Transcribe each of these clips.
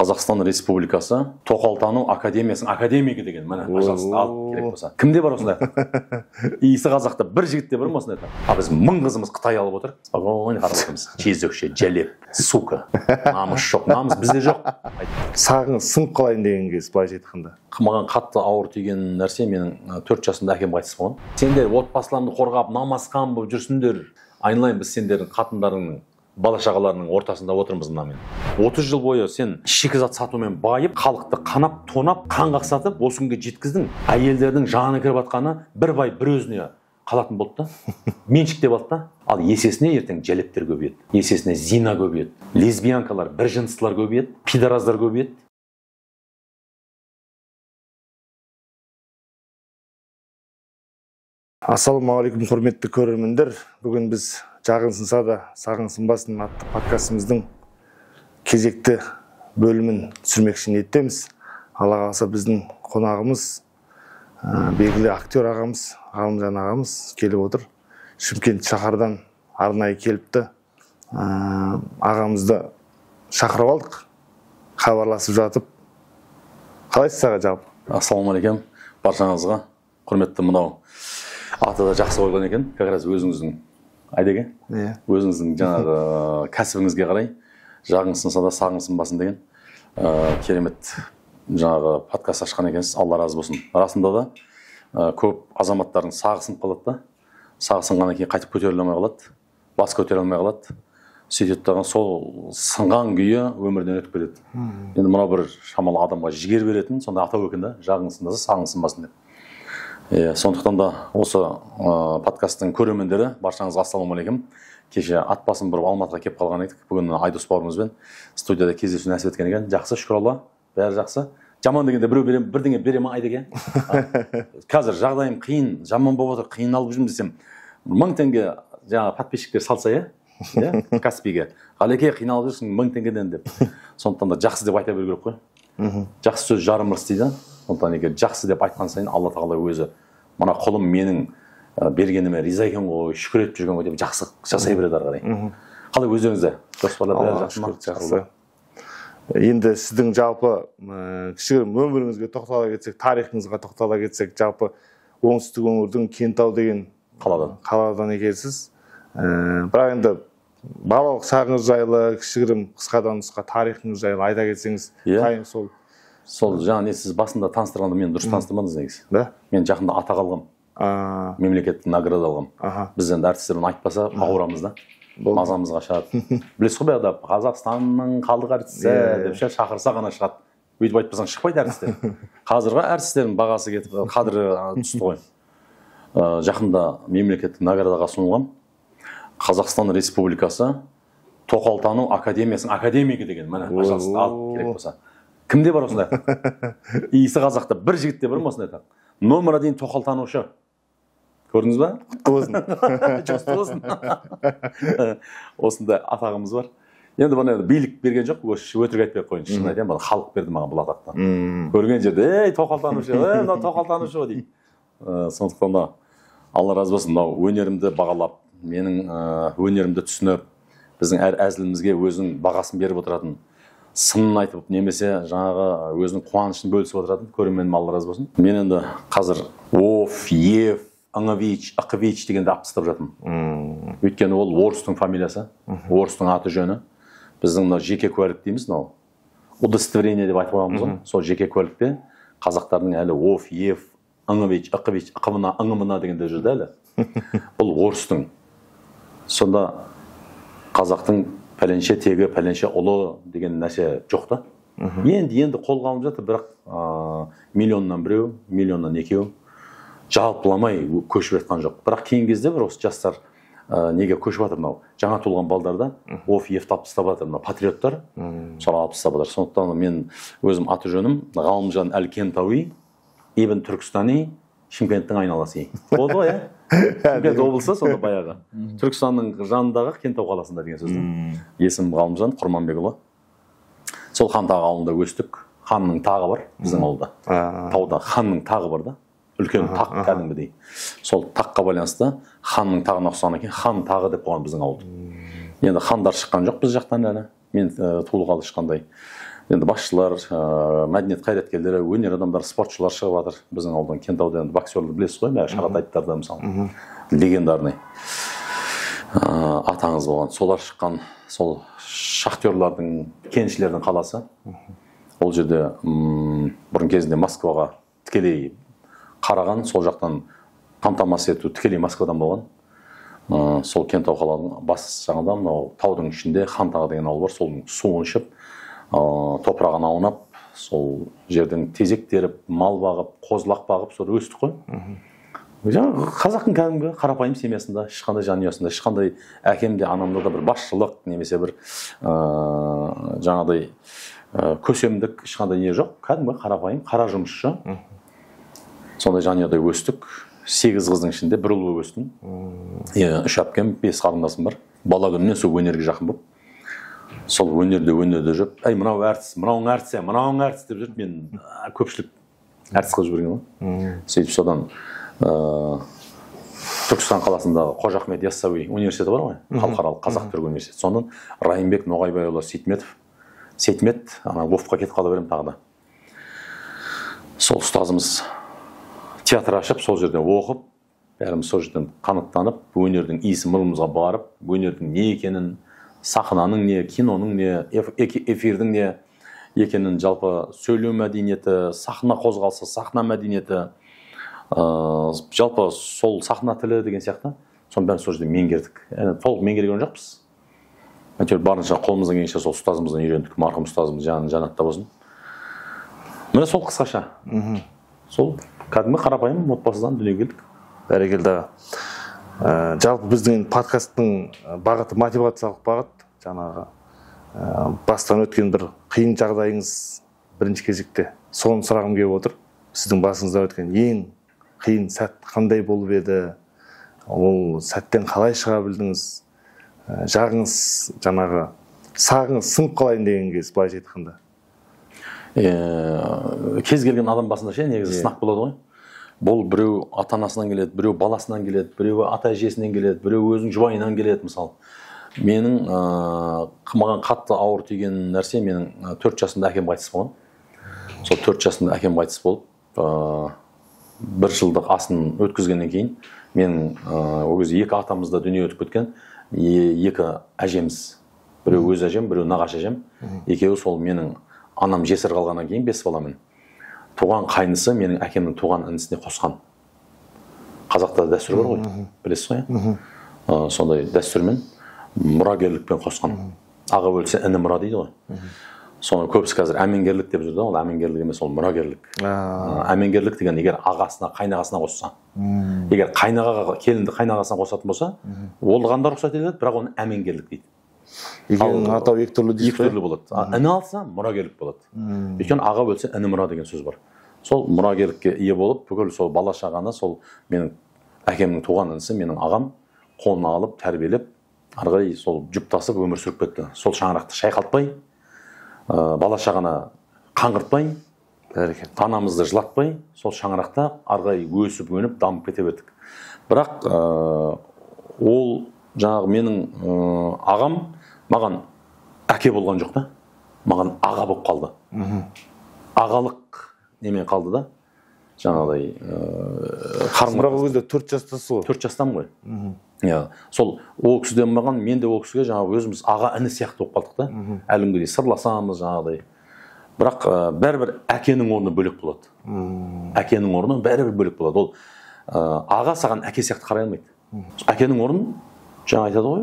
Қазақстан Республикасы Тоқалтану академиясының академигі деген, міне, пожалуйста, ал керек болса. Кімде бар осындай? Иісі қазақта бір жігітте бар ма осындай? А біз 1000 қызымыз Қытай алып отыр. Спокойно қарап отырмыз. Жезөкше, жәлеп, сука. Намыс жоқ, намыс бізде жоқ. Сағың сынып қалайын деген кез, былайша айтқанда. Маған қатты ауыр тиген нәрсе, менің 4 жасымда әкем қайтыс болған. Сендер отбасыларыңды қорғап, намазхан болып жүрсіңдер. Айналайын, біз сендердің қатындарыңның, бала-шағаларының ортасында отырмыз мынамен. 30 жыл бойы сен шикізат сатумен байып, халықты қанап, тонап, қан қақсатып, осы күнге жеткіздің. Әйелдердің жаны кіріп атқаны бір бай бір өзіне қалатын болды да. Меншік деп алды да. Ал есесіне ертең жәлептер көбейеді. Есесіне зина көбейеді. Лесбиянкалар, біржыныстылар көбейеді, пидораздар көбейеді. Ассалаумағалейкум, құрметті көрермендер. Бүгін біз «Жағың сынса да сағың сынбасын» атты подкастымыздың кезекті бөлімін түсірмекші ниеттеміз. Алла қаласа біздің қонағымыз, белгілі актер ағамыз, Ғалымжан ағамыз келіп отыр. Шымкент шаһардан арнайы келіпті. Ағамызды шақырып алдық. Хабарласып жатып. Қалайсыз аға жалпы? Ассалаумағалейкум баршаңызға. Құрметті, мынау аты да жақсы қойған екен. Как раз өзіңіздің айдеге. Өзіңіздің жаңағы кәсібіңізге қарай жағың сынса да сағың сынбасын деген керемет жаңағы подкаст ашқан екенсіз. Алла разы болсын. Расында да көп азаматтардың сағы сынып қалады да. Сағы сынғаннан кейін қайтып көтеріле алмай қалады. Бас көтере алмай қалады. Сөйтіп тұрған сол сынған күйі өмірден өтіп кетеді. Енді мынау бір шамалы адамға жігер беретін, сонда атау екен да, жағың сынбаса сағың сынбасын деп. Сондықтан да осы подкасттың көрермендері, баршаңызға ассалаумағалейкум. Кеше ат басын бұрып Алматыға келіп қалған едік. Бүгін Айдос бауырымызбен студияда кездесу нәсіп еткен екен. Жақсы, шүкір Алла, бәрі жақсы. Жаман дегенде біреу бірдеңе бере ме айдеге? Қазір жағдайым қиын, жаман болып отыр, қиналып жүрмін десем, 1000 теңге жаңа подписчиктер салса, Каспиге. Ғалеке қиналып жүрсің 1000 теңгеден деп. Сондықтан да жақсы деп айта беру керек қой. Жақсы сөз жарым ырыс дейді. Сондықтан егер жақсы деп айтқан сайын Алла тағала өзі мына құлым менің бергеніме риза екен ғой, шүкір етіп жүрген ғой деп жақсы жасай береді ары қарай. Қалай өздеріңізде? Жоспарлар бәрі жақсы ма? Жақсы. Енді сіздің жалпы кішігірім өміріңізге тоқтала кетсек, тарихыңызға тоқтала кетсек, жалпы оңтүстік өңірдің Кентау деген қаладан екенсіз. Бірақ енді балалық шағыңыз жайлы кішігірім қысқадан нұсқа тарихыңыз жайлы айта кетсеңіз, қайын сол. Сол жаңа сіз басында таныстырғанда мен дұрыс таныстырмадыңыз негізі. Да? Мен жақында атақ алғам. Мемлекеттік награда алғам. Біз енді әртістерін айтпаса ауырамыз да. Мазамызға шығады. Білесіз ғой баяғыда Қазақстанның халық әртісі деп шақырса ғана шығады. Өйтіп айтпасаң шықпайды әртістер. Қазіргі әртістердің бағасы кетіп, қадірі түсті ғой. Жақында мемлекеттік наградаға ұсынылған Қазақстан Республикасы Тоқалтану академиясының академигі деген, міне, пожалуйста, ал керек болса. Кімде бар осындай? Иісі қазақта бір жігітте бар ма осындай? Номер 1 тоқалтанушы. Көрдіңіз ба? Құтты болсын. Осындай атағымыз бар. Енді бұны билік берген жоқ, өтірік айтпай қойын. Шын айтайын, халық берді маған бұл атақты. Көрген жерде, ей тоқалтанушы, мынау тоқалтанушы дейді. Сондықтан да Алла разы болсын, мынау өнерімді бағалап, менің өнерімді түсініп, біздің әр әзілімізге өзінің бағасын беріп отыратын, сынын айтып, немесе жаңағы өзінің қуанышын бөлісіп отыратын көрерменім Алла разы болсын. Мен енді қазір Оф, Ев, Аңавич, Ақывич дегенде алып тастап жатырмын. Өйткені ол орыстың фамилиясы, орыстың аты жөні. Біздің жеке куәлік дейміз, удостоверение деп айтып қоямыз ғой. Сол жеке куәлікте қазақтардың әлі Оф, Ев, Аңавич, Ақывич, Ақымына, Аңымына дегенде жүрді әлі. Бұл орыстың. Сонда қазақтың пәленше тегі, пәленше ұлы деген нәрсе жоқ та. Енді қолға алып жатыр, бірақ миллионнан біреу, миллионнан екеу жалпыламай көшіп жатқан жоқ. Бірақ кейін кезде бір осы жастар неге көшіп жатыр мынау? Жаңа туылған балдарда Оф, Ев алып тастап жатыр, мынау патриоттар, сол алып тастап жатыр. Сондықтан мен өзім аты жөнім Ғалымжан Әл-Кентауи, Ибн Түркістани, Шымкенттің айналасы. Болды ғой, Шымкент облысы, сонда баяғы. Түркістанның жанындағы Кентау қаласында деген сөзді. Есім Ғалымжан Құрманбекұлы. Сол хан тағы ауылында өстік. Ханның тағы бар біздің ауылда. Тауда ханның тағы бар да. Үлкен тақ кәдімгідей. Сол таққа байланысты ханның тағына ұқсаған екен, хан тағы деп қойған біздің ауылды. Енді хандар шыққан жоқ біз жақтан әлі. Мен туылғалы ешқандай. енді басшылар, мәдениет қайраткерлері, өнер адамдары, спортшылар шығып жатыр. Біздің ауылдан Кентауда енді боксерлер білесіз ғой, Шағатайдықтарда мысалы, легендарный атаңыз болған. Солар шыққан, сол шахтерлардың, кеншілердің қаласы. Ол жерде бұрын кезінде Москваға тікелей қараған, сол жақтан қамтамасыз ету тікелей Москвадан болған. Сол Кентау қаланың бас жағында, мынау таудың ішінде Хантаға деген ауыл бар, сол суын ішіп, топырағын аунап, сол жерден тезек теріп, мал бағып, қозлақ бағып, сол өстік қой. Жаңағы қазақтың кәдімгі қарапайым семьясында, ешқандай жанұясында, ешқандай әкемде, анамда да бір басшылық, немесе бір жаңағыдай көсемдік ешқандай не жоқ. Кәдімгі қарапайым, қара жұмысшы. Сондай жанұяда өстік. 8 қыздың ішінде бір ұл болып өстім. 3 әпкем, 5 қарындасым бар. Бала күнімнен сол өнерге жақын болып. Сол өнерде жүріп, әй мынау әртіс, мынауың әртіс, мынауың әртіс деп жүріп, мен көпшілік әртіс қылып жіберген ғой. Сөйтіп содан Түркістан қаласындағы Қожа Ахмет Яссауи университеті бар ғой, халықаралық қазақ-түрік университеті. Сонан Райымбек Ноғайбайұлы Сейтмет, Вовқа кетіп қала берем тағы да. Сол ұстазымыз театр ашып, сол жерде оқып, бәріміз сол жерден қанаттанып, өнердің иісі мұрнымызға барып, өнердің не екенін, сахнаның не, киноның не, эфирдің не екенін, жалпы сөйлеу мәдениеті, сахна қозғалысы, сахна мәдениеті, жалпы сол сахна тілі деген сияқты, соны бәрін сол жерде меңгердік. Толық меңгерген жоқпыз. Әйтеуір барынша қолымыздан келгенше сол ұстазымыздан үйрендік, марқұм ұстазымыз жанатта болсын. Міне сол қысқаша. Сол кәдімгі қарапайым отбасыдан дүниеге келдік. Бәрекелді. Жалпы біздің подкасттың бағыты мотивациялық бағыт. Жаңағы бастан өткен бір қиын жағдайыңыз бірінші кезекте соны сұрағым келіп отыр. Сіздің басыңыздан өткен ең қиын сәт қандай болып еді? Ол сәттен қалай шыға білдіңіз? Жағыңыз жаңағы сағыңыз сынып қалайын деген кез, былайша айтқанда. Кез келген адам басында негізі сынақ болады ғой. Бұл біреу ата-анасынан келеді, біреу баласынан келеді, біреу ата-әжесінен келеді, біреу өзінің жұбайынан келеді мысалы. Менің маған қатты ауыр тиген нәрсе, менің 4 жасымда әкем қайтыс болған. Сол 4 жасымда әкем қайтыс болып, 1 жылдық асын өткізгеннен кейін, менің ол кезде 2 атамыз да дүние өтіп кеткен, 2 әжеміз, біреу өз әжем, біреу нағашы әжем, екеуі сол менің анам жесір қалғаннан кейін 5 баламен. Туған қайнысы менің әкемнің туған інісіне қосқан. Қазақта дәстүр бар ғой, білесіз ғой? Сондай дәстүрмен мұрагерлікпен қосқан. Аға өлсе іні мұра дейді ғой. Соны көбісі қазір әмеңгерлік деп жүрді, ол әмеңгерлік емес, ол мұрагерлік. Әмеңгерлік деген егер ағасына, қайнағасына қосса. Егер қайнағаға, келінді қайнағасына қосатын болса, ол қанда рұқсат етеді, бірақ оны әмеңгерлік дейді. Екеуінің атау екі түрлі дейсіз ғой? Екі түрлі болады. Іні алса, мұрагерлік болады. Өйткені аға өлсе іні мұра деген сөз бар. Сол мұрагерлікке ие болып, бүкіл сол бала шағаны, сол менің әкемнің туған інісі, менің ағам қолына алып, тәрбиелеп, арғай сол жұптасып өмір сүріп кетті. Сол шаңырақты шайқалтпай, бала шағаны қаңғыртпай, анамызды жылатпай, сол шаңырақта арғай өсіп өніп дамып кете бердік. Бірақ ол жаңағы менің ағам маған әке болған жоқ та, маған аға болып қалды. Ағалық немен қалды да, жаңағыдай бірақ ол кезде 4 жастасыз ғой? 4 жастамын ғой. Сол ол кісіден маған, мен де ол кісіге жаңағы өзіміз аға іні сияқты болып қалдық та. Әлі күнге дейін сырласамыз жаңағыдай. Бірақ бәрібір әкенің орны бөлек болады. Әкенің орны бәрібір бөлек болады. Ол аға саған әке сияқты қарай алмайды. Әкенің орны жаңа айтады ғой.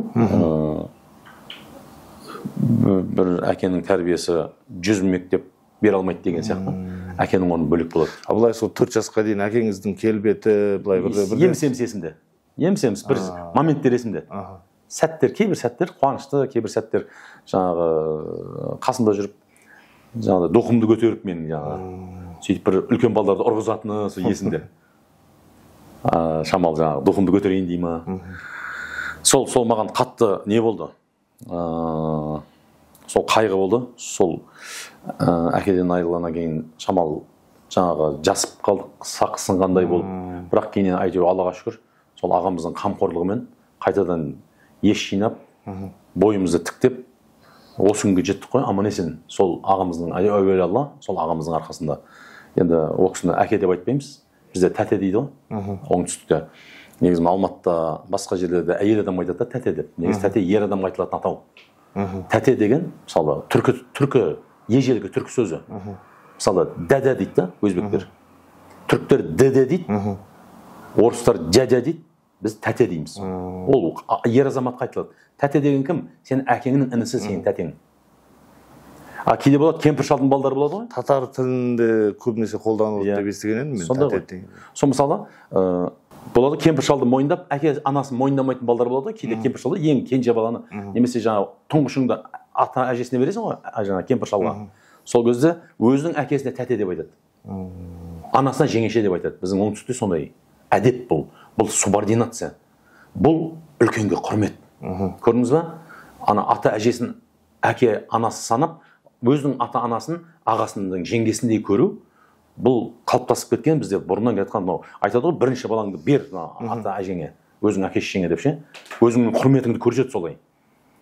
Бір әкенің тәрбиесі 100 мектеп бере алмайды деген сияқты. Әкенің орны бөлек болады. Бұлай сол 4 жасқа дейін әкеңіздің келбеті былай бір емсеміз есімде. Емсеміз бір моменттер есімде. Сәттер, кейбір сәттер қуанышты, кейбір сәттер жаңағы қасымда жүріп, жаңағы доқымды көтеріп мен жаңағы сөйтіп бір үлкен балаларды ұрғызатыны сол есімде. Шамал жаңағы доқымды көтерейін дей ма. Сол маған қатты не болды? Сол қайғы болды. Сол әкеден айырылғаннан кейін шамал жаңағы жасып қалдық, сақ сынғандай болып. Бірақ кейіннен әйтеуір Аллаға шүкір, сол ағамыздың қамқорлығымен қайтадан ес жинап, бойымызды тіктеп, осы күнге жеттік қой, аман есен. Сол ағамыздың, әуелі Алла, сол ағамыздың арқасында. Енді ол кісіні әке деп айтпаймыз, бізде тәте дейді ғой, оңтүстікте. Негізі Алматыда, басқа жерлерде әйел адам айтады да тәте деп. Негізі тәте ер адамға айтылатын атау. Тәте деген, мысалы, түркі, ежелгі түркі сөзі. Мысалы, дәдә дейді да, өзбектер. Түріктер дәдә дейді, орыстар дәдә дейді, біз тәте дейміз. Ол ер азаматқа айтылады. Тәте деген кім? Сенің әкеңнің інісі, сенің тәтең. Кейде болады, кемпір шалдың балдары болады ғой? Татар тілінде көбінесе қолданылады деп естіген едім мен. Сонда ғой. Сол мысалы, болады кемпір шалды мойындап, әке анасын мойындамайтын балдар болады ғой. Кейде кемпір шалды ең кенже баланы, немесе жаңа тұңғышыңды ата әжесіне бересің ғой, жаңа кемпір шалға. Сол кезде өзінің әкесіне тәте деп айтады. Анасына жеңеше деп айтады. Біздің оңтүстікте сондай әдеп бұл. Бұл субординация. Бұл үлкенге құрмет. Көрдіңіз ба? Ана ата әжесін әке анасы санап, өзінің ата анасын ағасының жеңгесіндей көру, бұл қалыптасып кеткен бізде бұрыннан кеткен. Айтады ғой, бірінші балаңды бер ата әжеңе, өзің әке шешеңе деп ше. Өзіңнің құрметіңді көрсет солай.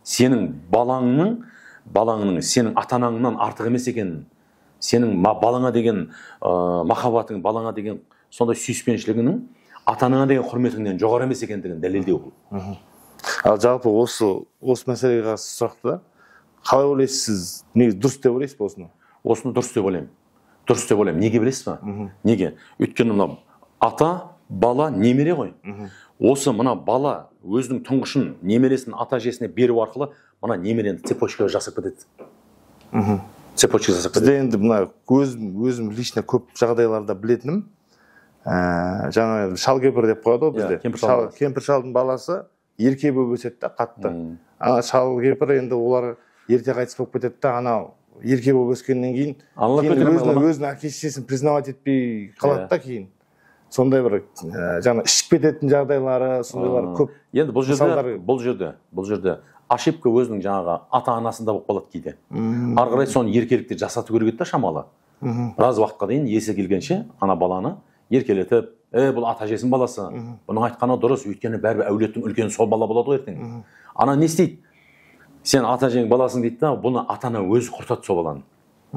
Сенің балаңның сенің ата анаңнан артық емес екенін, сенің балаңа деген махаббатың, балаңа деген сондай сүйіспеншілігінің ата анаңа деген құрметіңнен жоғары емес екендігін дәлелдеу бұл. Ал жалпы осы мәселеге қатысты сұрақты қалай ойлайсыз? Неге дұрыс деп ойлайсыз ба осыны? Осыны дұрыс деп ойлаймын. Дұрыс деп ойлаймын. Неге білесіз ба? Неге? Өйткені мына ата, бала, немере ғой. Осы мына бала өзінің тұңғышын, немересін ата әжесіне беру арқылы мына немерені цепочкаға жасап кетеді. Цепочка жасап кетеді. Бізде енді мына өзім лично көп жағдайларда білетінім, жаңа шал кемпір деп қояды ғой бізде. Кемпір шалдың баласы ерке болып өседі да, қатты. Ана шал кемпір енді олар ерте қайтыс болып кетеді да, анау ерке болып өскеннен кейін өзінің әке шешесін признавать етпей қалады да кейін. Сондай бір жаңа ішіп кететін жағдайлары, сондайлар көп. Енді бұл жерде ошибка өзінің жаңағы ата анасында болып қалады кейде. Ары қарай соны еркелікте жасату керек еді да шамалы. Біраз уақытқа дейін есі келгенше ана баланы еркелетіп, бұл ата әжесінің баласы. Бұның айтқаны дұрыс, өйткені бәрібір әулеттің үлкені сол бала болады ғой ертең. Ана не істейді? Сен ата әжеңнің баласың дейді да, бұны ата ана өзі құртады сол баланы.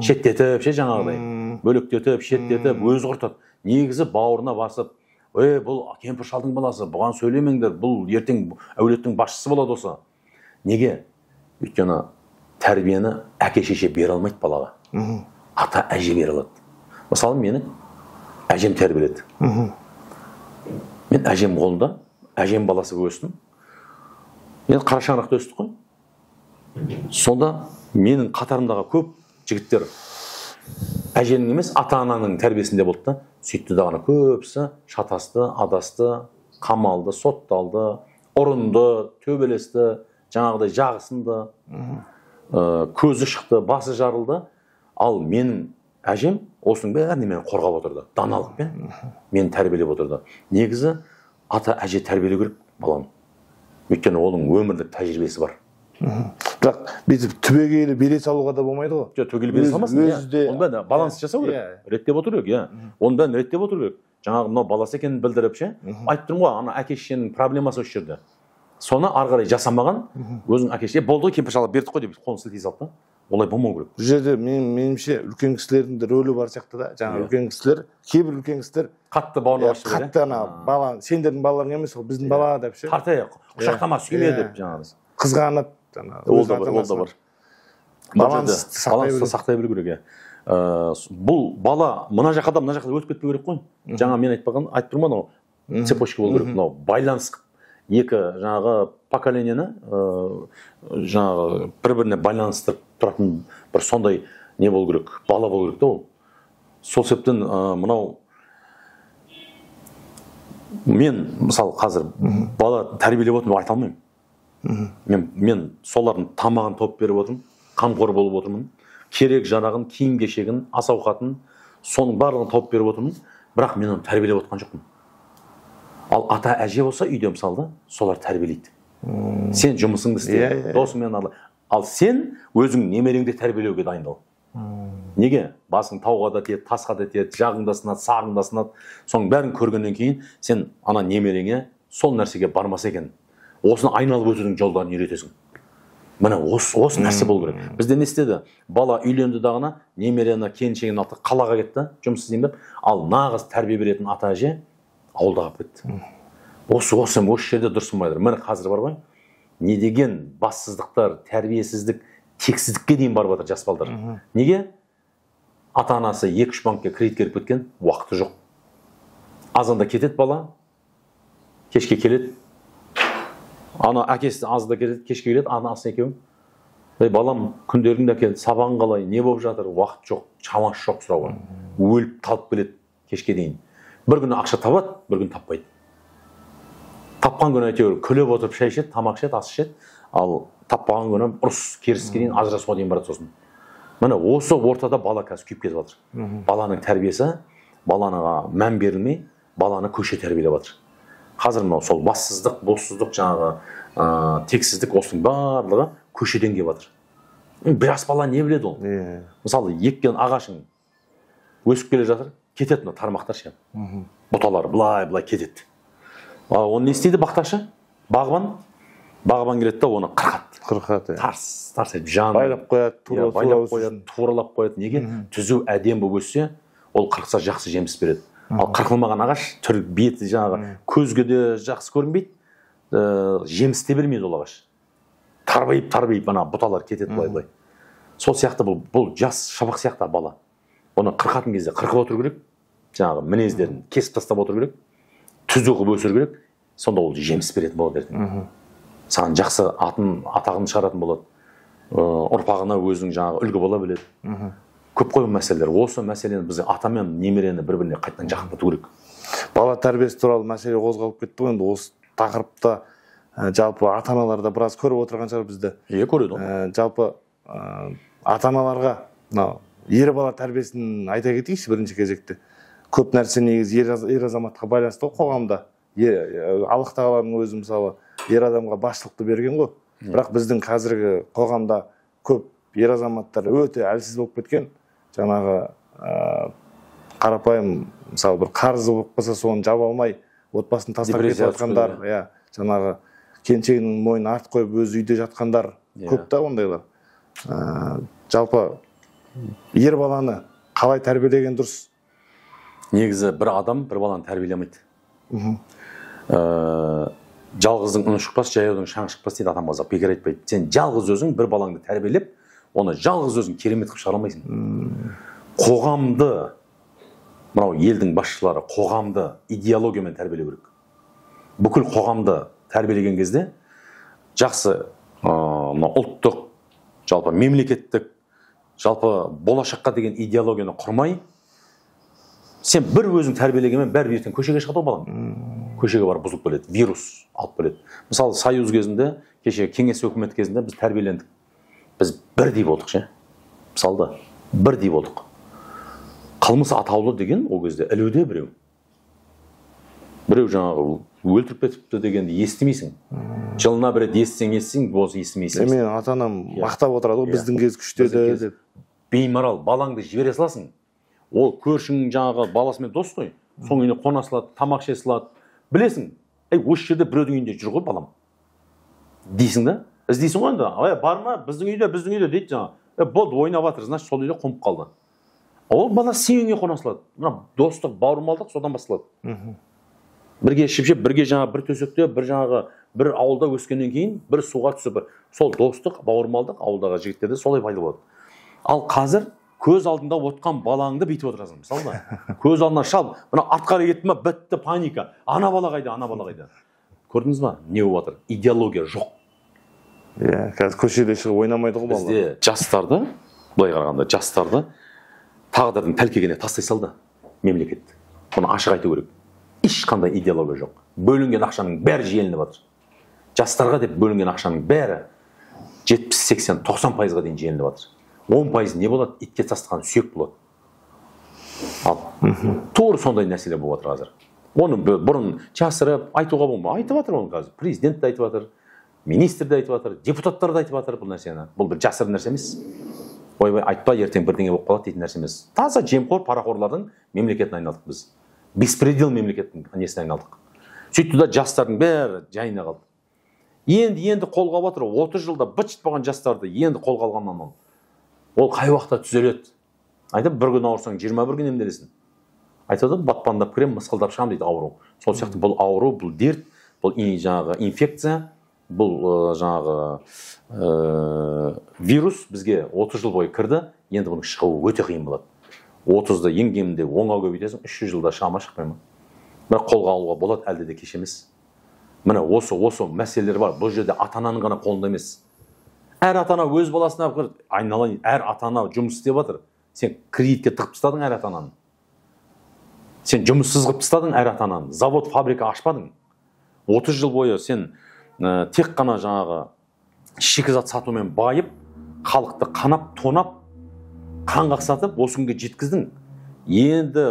Шеттетіп, жаңағыдай, бөлектетіп, шеттетіп, өзі құртады. Негізі бауырына басып, бұл кемпір шалдың баласы, бұған сөйлемеңдер, бұл ертең әулеттің басшысы болады осы. Неге? Өйткені тәрбиені әке шеше бере алмайды балаға. Ата әже бере алады. Мысалы, мені әжем тәрбиеледі. Мен әжем қолында, әжем баласы өстім. Мен қара шаңырақта өстік қой. Сонда менің қатарымдағы көп жігіттер әженің емес, ата-ананың тәрбиесінде болды да, сөйтті дағана көпсі шатасты, адасты, қамалды, сотталды, ұрынды, төбелесті, жаңағыдай жағысынды, көзі шықты, басы жарылды. Ал менің әжем осының бәріне мені қорғап отырды, даналықпен мені тәрбиелеп отырды. Негізі ата әже тәрбиелеу керек баланы. Өйткені оның өмірлік тәжірибесі бар. Бірақ бүйтіп түбегейлі бере салуға да болмайды ғой. Жоқ, түбегейлі бере салмасын. Оның бәрін баланс жасау керек. Реттеп отыру керек, оның бәрін реттеп отыру керек. Жаңағы мынау баласы екенін білдіріп ше, айтып тұрмын ғой, ана әке шешенің проблемасы осы жерде. Соны ары қарай жасамаған, өзің әке шеше болды ғой, кемпір шалға бердік қой деп қолын сілтей салды да. Олай болмау керек. Бұл жерде меніңше үлкен кісілердің де рөлі бар сияқты да. Жаңа үлкен кісілер, кейбір үлкен кісілер қатты бауырына басып береді. Қатты ана бала, сендердің балаларың емес, ол біздің бала деп ше. Тарта, құшақтама, сүйме деп жаңағы. Қызғанып, ол да бар. Балансты сақтай білу керек. Бұл бала мына жаққа да мына жаққа өтіп кетпеу керек қой. Жаңа мен айтып тұрмын анау цепочка болу керек. Мынау байланыс екі жаңағы поколенияны жаңағы бір-біріне байланыстырып тұратын бір сондай не болу керек, бала болу керек та ол. Сол себептен мынау мен мысалы қазір бала тәрбиелеп отырмын деп айта алмаймын. Мен солардың тамағын тауып беріп отырмын, қамқор болып отырмын, керек жарағын, киім кешегін, ас ауқатын, соның барлығын тауып беріп отырмын, бірақ мен оны тәрбиелеп отқан жоқпын. Ал ата әже болса үйде мысалы солар тәрбиелейді. Сен жұмысыңды істе, досыңмен арала. Ал сен өзің немереңді тәрбиелеуге дайындал. Неге? Басың тауға да тиеді, тасқа да тиеді, жағыңда сынады, сағыңда сынады. Соның бәрін көргеннен кейін сен ана немереңе сол нәрсеге бармаса екен, осыны айналып өтудің жолдарын үйретесің. міне осы нәрсе болу керек. Бізде не істеді? Бала үйленді дағына, немерені келіншегін алды, қалаға кетті, жұмыс істеймін деп, ал нағыз тәрбие беретін ата әже ауылда қалып кетті. Осы жерде дұрыс болмайды. Міне қазір бар ғой, не деген бассыздықтар, тәрбиесіздік, тексіздікке дейін барып жатыр жас балдар. Неге? Ата-анасы 2-3 банкке кредит беріп кеткен, уақыты жоқ. Азанда кетеді бала, кешке келеді. Ана әкесі азында кетеді, кешке келеді, анасы екеуі. Балам күндеріңде келді, сабағың қалай, не болып жатыр, уақыт жоқ, шамасы жоқ сұрауға. Өліп талып келеді кешке дейін. Бір күні ақша табады, бір күні таппайды. Тапқан күні әйтеуір күліп отырып шай ішеді, тамақ ішеді, ас ішеді, ал таппаған күні ұрыс керіске дейін ажырасуға дейін барады сосын. Міне осы ортада бала қазір күйіп кетіп жатыр. Баланың тәрбиесі, балаға мән берілмей, баланы көше тәрбиелеп жатыр. Қазір мынау сол бассыздық, боссыздық, жаңағы тексіздік, осының барлығы көшеден келіп жатыр. Біраз бала не біледі ол? Мысалы, еккен ағашың өсіп келе жатыр, кетеді мына тармақтар ше. Бұталар былай кетеді. Оны не істейді бақташы? Бағбан келеді да оны қырқады. Тарс етіп жанын байлап қояды, туралап қояды. Неге? Түзу әдем болып өссе, ол қырықса жақсы жеміс береді. Ал қырқылмаған ағаш түр беті жаңағы көзге де жақсы көрінбейді, жеміс те бермейді ол ағаш. Тарбайып ана бұталар кетеді былай. Сол сияқты бұл жас шабақ сияқты бала. Оны қырқатын кезде қырқып отыру керек, жаңағы мінездерін кесіп тастап отыру керек, түзу қылып өсіру керек, сонда ол жеміс беретін болады ертең. Саған жақсы атағын шығаратын болады, ұрпағына өзің жаңағы үлгі бола біледі. Көп қой мәселелер. Осы мәселені біз ата мен немерені бір-біріне қайтадан жақындату керек. Бала тәрбиесі туралы мәселе қозғалып кетті ғой, енді осы тақырыпта жалпы ата-аналар да біраз көріп отырған шығар бізді. Көреді ғой. Жалпы ата-аналарға ер бала тәрбиесін айта кетейікші бірінші кезекте. Көп нәрсе негізі ер азаматқа байланысты ғой қоғамда. Аллах тағаланың өзі мысалы ер адамға басшылықты берген ғой. Бірақ біздің қазіргі қоғамда көп ер азаматтар өте әлсіз болып кеткен. Жаңағы қарапайым мысалы бір қарызы болып қалса соны жаба алмай отбасын тастап кетіп жатқандар, жаңағы келіншегінің мойнын артып қойып өзі үйде жатқандар көп та ондайлар. Жалпы ер баланы қалай тәрбиелеген дұрыс? Негізі бір адам бір баланы тәрбиелемейді. Жалғыздың үні шықпас, жаяудың шаң шықпас дейді атам қазақ, бекер айтпайды. Сен жалғыз өзің бір балаңды тәрбиелеп, оны жалғыз өзің керемет қылып шығара алмайсың. Қоғамды, мынау елдің басшылары қоғамды идеологиямен тәрбиелеу керек. Бүкіл қоғамды тәрбиелеген кезде жақсы ұлттық, жалпы мемлекеттік, жалпы болашаққа деген идеологияны құрмай, сен бір өзің тәрбиелегенмен бәрі ертең көшеге шығады балаң. Көшеге барып бұзылып келеді, вирус алып келеді. Мысалы, Союз кезінде, кеше кеңес өкімет кезінде біз тәрбиелендік. Біз бірдей болдық ше. Мысалы, бірдей болдық. Қылмыс атаулы деген ол кезде ілуде біреу. Біреу жаңағы өлтіріп кетіпті дегенді естімейсің. Жылына бір рет естісең, болса естімейсің. Мен ата-анам мақтап отырады, біздің кез күштеді деп. Беймарал, балаңды жібере саласың. Ол көршің жаңағы баласымен дос қой. Соң үйіне қона салады, тамақ іше салады. Білесің, осы жерде біреудің үйінде жүр ғой балам. Дейсің да? Іздейсің ғой енді. Бар ма? Біздің үйде дейді жаңа. Болды, ойнап жатыр, значит, сол үйде қонып қалды. Ол бала сен үйіне қона салады. Мына достық, бауырмалдық содан басталады. Бірге ішіп, бірге жаңағы бір төсекте, бір ауылда өскеннен кейін, бір суға түсіп, сол достық, бауырмалдық ауылдағы жігіттерде солай пайда болады. Ал қазір көз алдында отқан балаңды бүйтіп отырасың. Мысалы, көз алдына шал, мына артқа кетті ме, бітті паника. Ана бала қайда? Көрдіңіз ба? Не болып жатыр? Идеология жоқ. Қазір көшеде шығып ойнамайды ғой балалар. Бізде жастарды, былай қарағанда, жастарды тағдырдың тәлкегіне тастай салды мемлекет. Бұны ашық айту керек. Ешқандай идеология жоқ. Бөлінген ақшаның бәрі желініп жатыр. Жастарға деп бөлінген ақшаның бәрі 70-80-90%-ға дейін желініп жатыр. 10% не болады? Итке тастаған сүйек болады. Тура сондай нәрселер болып жатыр қазір. Оны бұрын жасырып айтуға болмайды. Айтып жатыр оны қазір. Президент те айтып жатыр, министр де айтып жатыр, депутаттар да айтып жатыр бұл нәрсені. Бұл бір жасырын нәрсе емес. Ойбай айтпа, ертең бірдеңе болып қалады дейтін нәрсе емес. Таза жемқор, парақорлардың мемлекетіне айналдық біз. Беспредел мемлекеттің несіне айналдық. Сөйтті да жастардың бәрі жайына қалды. Енді қолға алып отыр. 30 жылда быт-шыт болған жастарды енді қолға алғаннан ол қай уақытта түзеледі? Айтып, бір күн ауырсаң 21 күн емделесің. Айтады, батпандап кірем, мысқылдап шығам дейді ауру. Сол сияқты бұл ауру, бұл дерт, бұл жаңағы инфекция, бұл жаңағы вирус бізге 30 жыл бойы кірді, енді бұның шығуы өте қиын болады. 30-ды ең кемінде 10-ға көбейтесің, 300 жылда шығама шықпай ма? Бірақ қолға алуға болады, әлде де кеш емес. Міне осы мәселелер бар. Бұл жерде ата-ананың ғана қолында емес. Әр ата-ана өз баласына айналайын, әр ата-ана жұмыс істеп жатыр. Сен кредитке тығып тастадың әр ата-ананы. Сен жұмыссыз қылып тастадың әр ата-ананы. Завод, фабрика ашпадың. 30 жыл бойы сен тек қана жаңағы шикізат сатумен байып, халықты қанап, тонап, қан қақсатып, осы күнге жеткіздің. Енді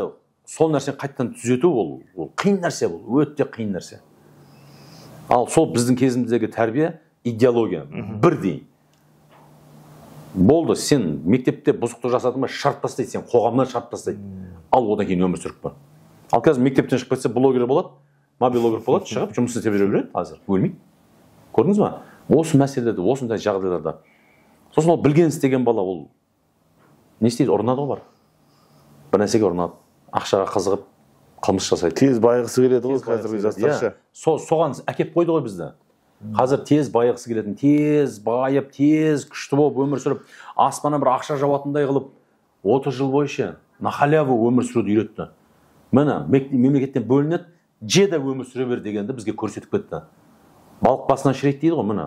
сол нәрсені қайттан түзету ол қиын нәрсе, бұл өте қиын нәрсе. Ал сол біздің кезіміздегі тәрбие, идеология бірдей. Болды, сен мектепте бұзықты жасадың ба, шарт тастайды, сен қоғамнан шарт тастайды. Ал одан кейін өмір сүріп па. Ал қазір мектептен шығып кетсе блогер болады, мобилогер болады, шығып жұмыс істеп жүре береді, қазір өлмейді. Көрдіңіз ба? Осы мәселелерде, осындай жағдайларда. Сосын ол білген істеген бала ол не істейді? Ұрынады ғой бар. Бір нәрсеге ұрынады, ақшаға қызығып, қылмыс жасайды. Тез байығысы келеді ғой қазіргі жастарша. Соған әкеп қойды ғой бізді. Қазір тез байығысы келетін, тез байып, тез күшті болып өмір сүріп, аспаннан бір ақша жауатындай қылып, 30 жыл бойы на халяву өмір сүруді үйретті. Міне, мемлекеттен бөлінеді, жеде өмір сүре бер дегенді бізге көрсетіп кетті. Балық басынан шірейді дейді ғой, міне.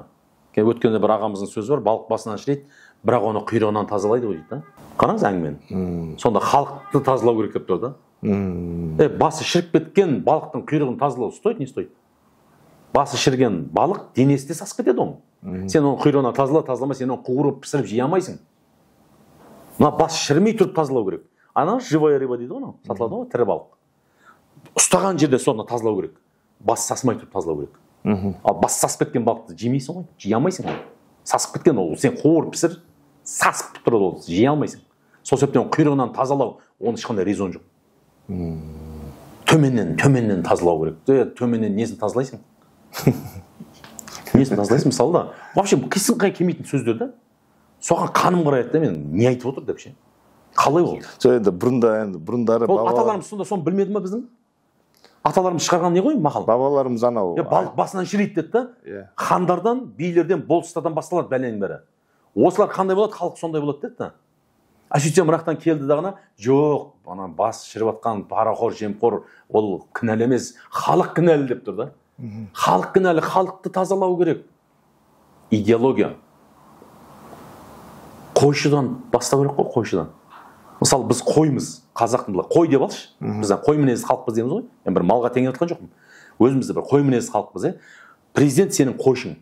Өткенде бір ағамыздың сөзі бар, балық басынан шірейді, бірақ оны құйрығынан тазалайды ғой дейді. Қараңыз әңгімені. Сонда халықты тазалау керек деп тұр да. Басы шіріп кеткен балықтың құйрығын тазалау стоит, не стоит? Басы шірген балық денесі де сасып кетеді оны. Сен оның құйрығына тазалама, сен оны қуырып пісіріп жей алмайсың. Мына басы шірмей тұрып тазалау керек. Ана живая рыба дейді ғой, сатылады ғой, тірі балық. Ұстаған жерде соны тазалау керек. Басы сасымай тұрып тазалау керек. Ал басы сасып кеткен балықты жемейсің ғой, жей алмайсың ғой. Сасып кеткен ол, сен қуырып пісір, сасып тұрады ол, жей алмайсың. Сол себептен құйрығынан тазалау, оның ешқандай резон жоқ. Төменнен тазалау керек. Төменнен несін тазалайсың? Несін тазалайсың мысалы да? Вообще қисын қай келмейтін сөздер да. Соған қаным қарайды да, мен не айтып отыр деп ше. Қалай ол? Енді бұрындары аталарымыз сонда соны білмеді ма біздің? Аталарымыз шығарған не ғой мақал? Бабаларымыз анау. Балық басынан шірейді деді да. Хандардан, билерден, болыстардан басталады бәленің бәрі. Осылар қандай болады, халық сондай болады деді да. Сөйтсем мынақтан келді дағына, жоқ, ана бас шіріп атқан парақор, жемқор, ол кінәлі емес, халық кінәлі деп тұр да. Халық кінәлі, халықты тазалау керек. Идеология. Қойшыдан бастау керек қой, қойшыдан. Мысалы біз қоймыз, қазақтың былай, қой деп алшы. Бізден қой мінезді халықпыз дейміз ғой. Мен бір малға теңеп жатқан жоқпын. Өзімізді бір қой мінезді халықпыз, Президент сенің қойшың.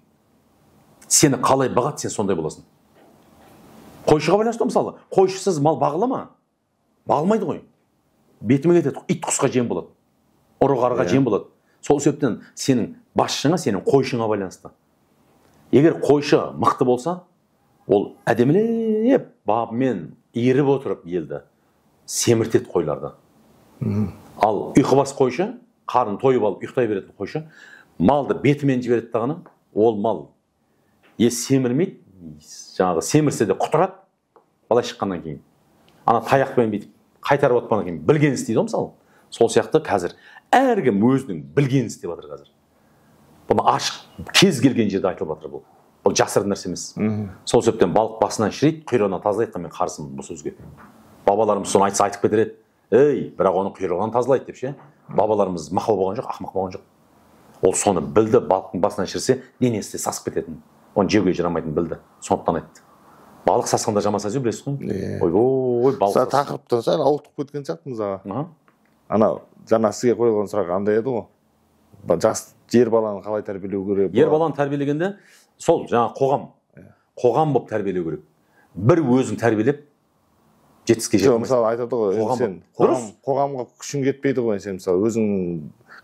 Сені қалай бағады, сен сондай боласың. Қойшыға байланысты мысалы, қойшысыз мал бағыла ма? Бағылмайды ғой. Бетіме кетеді, ит құсқа жем болады. Ұры қарға жем болады. Сол себептен сенің басшыңа, сенің қойшыңа байланысты. Егер қойшы мықты болса, ол әдемілеп бабымен иіріп отырып елді семіртеді қойларды. Ал ұйқыбас қойшы, қарын тойып алып ұйықтай беретін қойшы, малды бетімен жібереді дағаны, ол мал семірмейді, жаңағы семірсе де құтырады, былай шыққаннан кейін. Ана таяқпен бүйтіп қайтарып отқаннан кейін білген істейді ғой мысалы. Сол сияқты қазір әркім өзінің білген істеп жатыр қазір. Бұны ашық кез келген жерде айтылып жатыр бұл. Бұл жасырын нәрсе емес. Сол себептен балық басынан шірейді, құйрығынан тазалайды, мен қарсымын бұл сөзге. Бабаларымыз соны айтса айтып кетер еді. Бірақ оны құйрығынан тазалайды деп ше. Бабаларымыз мақал болған жоқ, ақымақ болған жоқ. Ол соны білді, балықтың басынан шірсе, денесі де сасып кететін. Оны жеуге жарамайтынын білді. Сондықтан айтты. Балық сасқанда жамаса жеу білесіз ғой? Ойбой, балық сасқанда. Тақырыптан сәл ауытқып кеткен сияқтымыз аға. Анау жаңа сізге қойылған сұрақ қандай еді ғой? Ер баланы қалай тәрбиелеу керек? Ер баланы тәрбиелегенде сол жаңа қоғам болып тәрбиелеу керек. Бір өзің тәрбиелеп жетістікке жетеміз. Мысалы айтады ғой, сен қоғамға күшің кетпейді ғой, сен мысалы өзің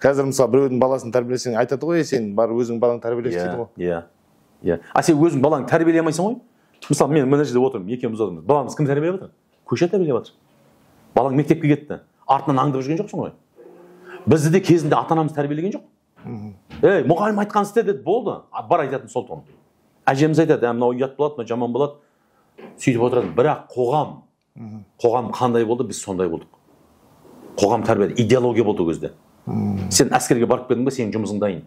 қазір мысалы біреудің баласын тәрбиелесең айтады ғой, сен бар өзің балаңды тәрбиелеші дейді ғой. Иә. Сен өзің балаңды тәрбиелей алмайсың ғой? Мысалы мен мына жерде отырмын, екеуміз отырмыз. Баламыз кім тәрбиелеп жатыр? Көше тәрбиелеп жатыр. Балаң мектепке кетті. Артынан аңдып жүрген жоқсың ғой. Бізді де кезінде ата-анамыз тәрбиелеген жоқ. Ей, мұғалім айтқан істе деді, болды. Бар айтатын сол тон. Әжеміз айтады, мынау ұят болады, мынау жаман болады. Сөйтіп отырады. Бірақ қоғам қандай болды, біз сондай болдық. Қоғам тәрбиеледі, идеология болды ол кезде. Сен әскерге барып келдің бе, сенің жұмысың дайын.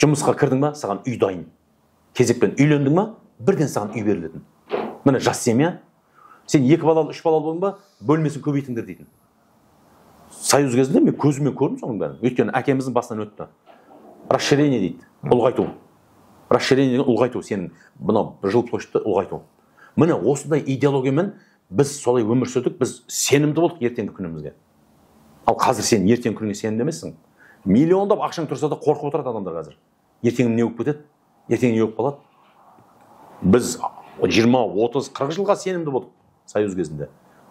Жұмысқа кірдің бе, саған үй дайын. Кезекпен үйлендің бе, бірден саған үй берілетін. Міне жас семья, сен 2 балалы, 3 балалы болдың ба, бөлмесін көбейтіңдер дейтін. Союз кезінде мен көзіммен көрдім соның бәрін. Өйткені әкеміздің басынан өтті. Расширение дейді, ұлғайту. Расширение деген ұлғайту, сенің мынау жилплощадьты ұлғайту. Міне осындай идеологиямен біз солай өмір сүрдік, біз сенімді болдық ертеңгі күнімізге. Ал қазір сен ертеңгі күніңе сенімді емессің. Миллиондап ақшаң тұрса да қорқып отырады адамдар қазір. Ертеңім не болып кетеді? Ертең не болып қалады? Біз 20, 30, 40 жылға сенімді болдық Союз кезінде.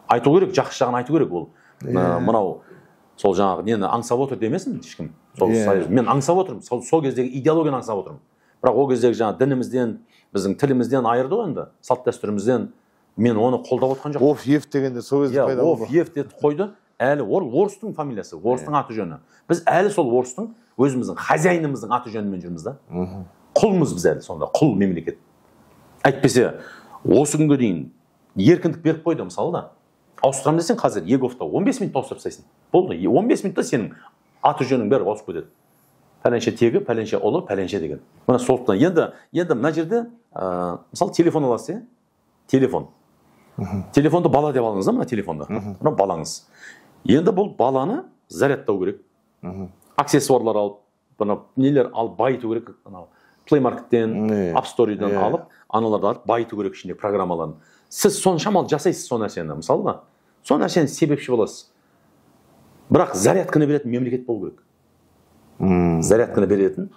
Айту керек, жақсы жағын айту керек ол. Мынау сол жаңағы нені аңсап отыр демесін ешкім. Сол Союз. Мен аңсап отырмын. Сол кездегі идеологияны аңсап отырмын. Бірақ ол кездегі жаңағы дінімізден, біздің тілімізден айырды ғой енді, салт дәстүрімізден. Мен оны қолдап отқан жоқпын. Оф-ев дегенде сол кезде пайда болды. Оф-ев деп қойды. Әлі орыстың фамилиясы, орыстың аты жөні. Біз әлі сол орыстың өзіміздің хозяинымыздың аты жөнімен жүрміз да. Құлмыз біз әлі сонда, құл мемлекет. Әйтпесе осы күнге дейін еркіндік беріп қойды мысалы да. Ауыстырамын десең қазір Еговта 15 минутта ауыстырып тастайсың. Болды, 15 минутта сенің аты жөнің бәрі ауысып кетеді. Пәленше тегі, пәленше ұлы, пәленше деген. Мына сондықтан енді мына жерде мысалы телефон аласыз, телефон. Телефонды бала деп алыңыз да, мына телефонды. Мына балаңыз. Енді бұл баланы зарядтау керек. Аксессуарлар алып, нелер алып байыту керек. Play Market'тен, App Store'дан алып, аналарды алып байыту керек ішінде программаларын. Сіз соны шамалы жасайсыз сол нәрсені, мысалы да. Сол нәрсені себепші боласыз. Бірақ зарядканы беретін мемлекет болу керек. Зарядканы беретін.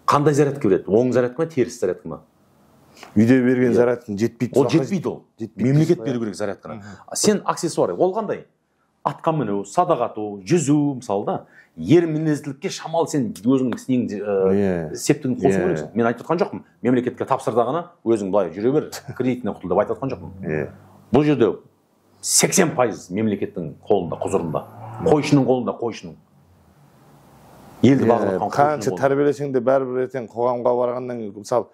Қандай зарядка береді? Оң зарядка ма, теріс зарядка ма? Үйде берген зарядканы жетпейді. Ол жетпейді ол. Мемлекет беру керек зарядканы. Сен аксессуар, ол қандай? Атқа міну, садақ ату, жүзу, мысалы да. Ер мінезділікке шамалы сен өзіңнің септігін қосу керексің. Мен айтып отқан жоқпын. Мемлекетке тапсырдағына өзің былай жүре бер, кредитіне құтыл деп айтып отқан жоқпын. Бұл жерде 80% мемлекеттің қолында, құзырында. Қойшының қолында, қойшының. Елді бағып қанша тәрбиелесең де бәрібір ертең қоғамға барғаннан кейін мысалы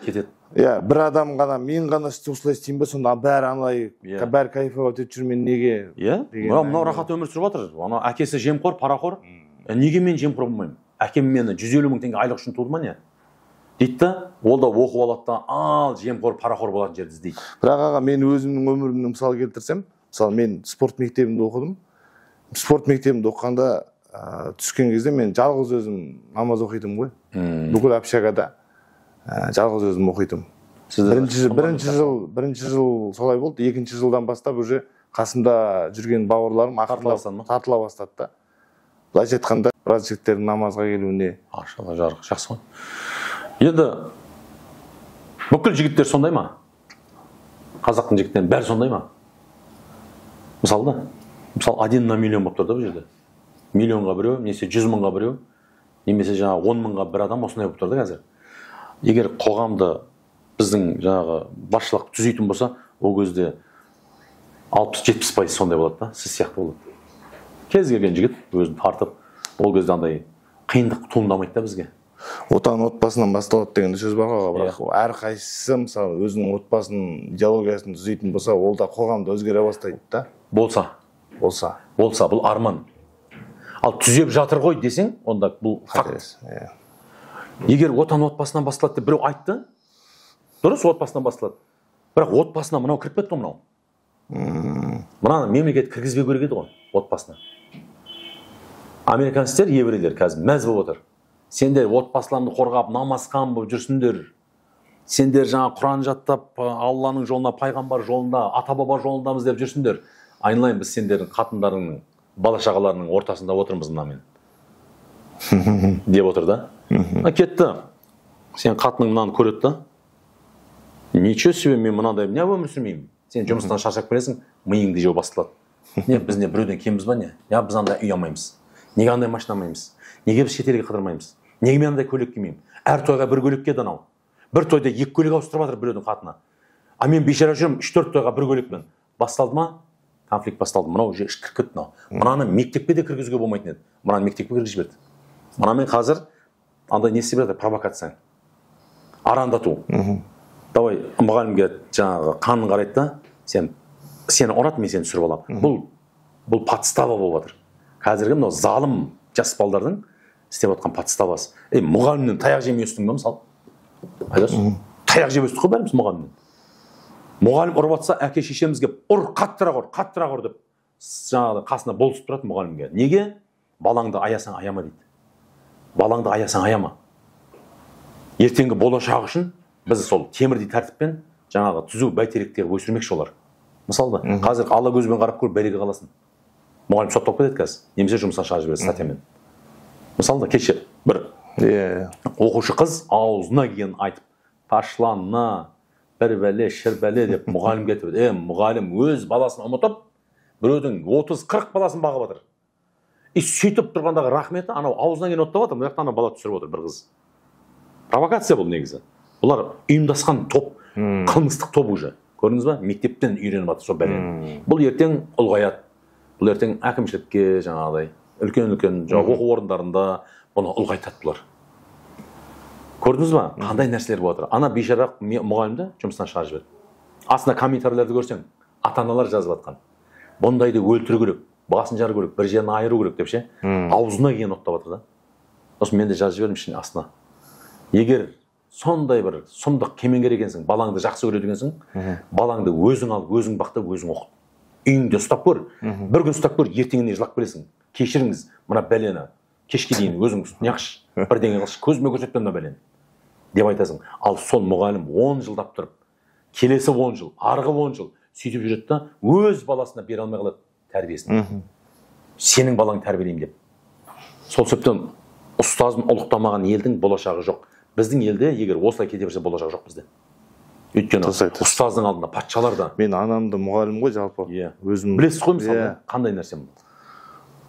кетеді. Бір адам ғана мен ғана осылай істеймін ба, сонда бәрі аналай бәрі кайфовать етіп жүр, мен неге? Мынау рахат өмір сүріп жатыр. Ана әкесі жемқор, парақор. Неге мен жемқор болмаймын? Әкем мені 150 мың теңге айлық үшін туды ма не? Дейді да, ол да оқып алады да, ал жемқор, парақор болатын жерді іздейді. Бірақ аға, мен өзімнің өмірімнен мысал келтірсем, мысалы мен спорт мектебінде оқыдым. Спорт мектебінде оқығанда түскен кезде мен жалғыз өзім намаз оқитым ғой. Бүкіл общагада жалғыз өзім оқитым. Бірінші жыл солай болды, екінші жылдан бастап уже қасымда жүрген бауырларым тартыла бастады да. Былайша айтқанда біраз жігіттердің намазға келуіне. Ашала жарық, жақсы ғой. Енді бүкіл жігіттер сондай ма? Қазақтың жігіттерінің бәрі сондай ма? Мысалы да, мысалы 1 на миллион болып тұр да бұл жерде. Миллионға біреу, немесе 100 мыңға біреу, немесе жаңағы 10 мыңға бір адам осындай болып тұр да қазір. Егер қоғамды біздің жаңағы басшылық түзейтін болса, ол кезде 60-70% сондай болады да, сіз сияқты болады. Кез келген жігіт өзін тартып, ол кезде андай қиындық туындамайды да бізге. Отан отбасынан басталады деген сөз бар ғой, бірақ әрқайсысы мысалы өзінің отбасының идеологиясын түзейтін болса, ол да қоғамда өзгере бастайды да. Болса, бұл арман. Ал түзеп жатыр ғой десең, онда бұл факт. Егер отан отбасынан басталады деп біреу айтты, дұрыс, отбасынан басталады. Бірақ отбасына мынау кіріп кетті мынау. Мынаны мемлекет кіргізбей керек еді ғой отбасына. Американецтер, еврейлер қазір мәз болып отыр. Сендер отбасыларыңды қорғап, намазхан болып жүрсіңдер. Сендер жаңа Құран жаттап, Алланың жолына, пайғамбар жолында, ата-баба жолындамыз деп жүрсіңдер. Айналайын, біз сендердің қатындарыңның, бала-шағаларының ортасында отырмыз мынамен. Деп отыр да. Кетті. Сен қатының мынаны көреді да. Ничего себе, мен мынандай, не өмір сүрмеймін. Сен жұмыстан шаршап келесің, миыңды жеу басталады. Не, біз не біреуден кембіз ба не? Не, біз андай үй алмаймыз. Неге андай машина алмаймыз? Неге біз шетелге қыдырмаймыз? Неге мен андай көйлек кимеймін? Әр тойға бір көйлек киеді анау. Бір тойда 2 көйлек ауыстырып жатыр біреудің қатына. А мен бейшара жүрмін 3-4 тойға бір көйлекпен. Басталды ма? Конфликт басталды. Мынау уже кіріп кетті мынау. Мынаны мектепке де кіргізуге болмайтын еді. Мынаны мектепке кіргізіп жіберді. Ана мен қазір андай не істеп жатыр, провокация, арандату. Давай мұғалімге жаңағы қанын қарайды да, сені ұрады, мен сені түсіріп аламын. Бұл подстава болып жатыр. Қазіргі мынау залым жас балдардың істеп жатқан подставасы. Мұғалімнен таяқ жемей өстің бе мысалы? Айтасың, таяқ жеп өстік қой бәріміз мұғалімнен. Мұғалім ұрып жатса, әке шешемізге ұр, қаттырақ ұр деп жаңағы қасына болысып тұрады мұғалімге. Неге? Балаңды аясаң аяма дейді. Балаңды аясаң аяма. Ертеңгі болашағы үшін біз сол темірдей тәртіппен жаңағы түзу бәйтеректер өсірмекші олар. Мысалы, қазір ала көзбен қарап көріп бәлеге қаласың. Мұғалім сотталып кетеді қазір, немесе жұмыстан шығарып жібереді статьямен. Мысалы, кеше бір оқушы қыз аузына келгенін айтып, ташлана, бір бәле, шыр бәле деп мұғалімге айтып еді. Мұғалім өз баласын ұмытып, біреудің 30-40 баласын бағып жатыр. Сөйтіп тұрғандағы рахметі анау аузына келген оттап жатыр, бұл жақтан бала түсіріп отыр бір қыз. Провокация бұл негізі. Бұлар ұйымдасқан топ, қылмыстық топ уже. Көрдіңіз ба? Мектептен үйреніп жатыр сол бәлені. Бұл ертең ұлғаяды. Бұл ертең әкімшілікке жаңағыдай үлкен оқу орындарында бұны ұлғайтады бұлар. Көрдіңіз ба? Қандай нәрселер болып жатыр. Ана бейшара мұғалімді жұмыстан шығарып жіберді. Астына комментарийлерді көрсең, ата-аналар жазып жатқан. Бұндайды өлтіру керек, басын жару керек, бір жерін айыру керек деп ше. Аузына келген оттап жатыр да. Сосын мен де жазып жібердім ішіне астына. Егер сондай бір сұмдық кемеңгер екенсің, балаңды жақсы көреді екенсің, балаңды өзің ал, өзің бақта, өзің оқыт. Үйіңде ұстап көр, бір күн ұстап көр, ертеңіне жылап келесің. Кешіріңіз, мына бәлені кешке дейін өзің неғыш, бірдеңе қылшы, көзіме көрсетпен мына бәлені деп айтасың. Ал сол мұғалім 10 жылдап тұрып, келесі 10 жыл, арғы 10 жыл сөйтіп жүреді да, өз баласына бере алмай қалады тәрбиесін. Сенің балаң тәрбиелеймін деп. Сол себептен ұстазын ұлықтамаған елдің болашағы жоқ. Біздің елде егер осылай кете берсе болашағы жоқ бізде. Өйткені ұстаздың алдында патшалар да. Мен анамды мұғалім ғой жалпы. Өзім білесіз ғой мысалы, қандай нәрсе бұл.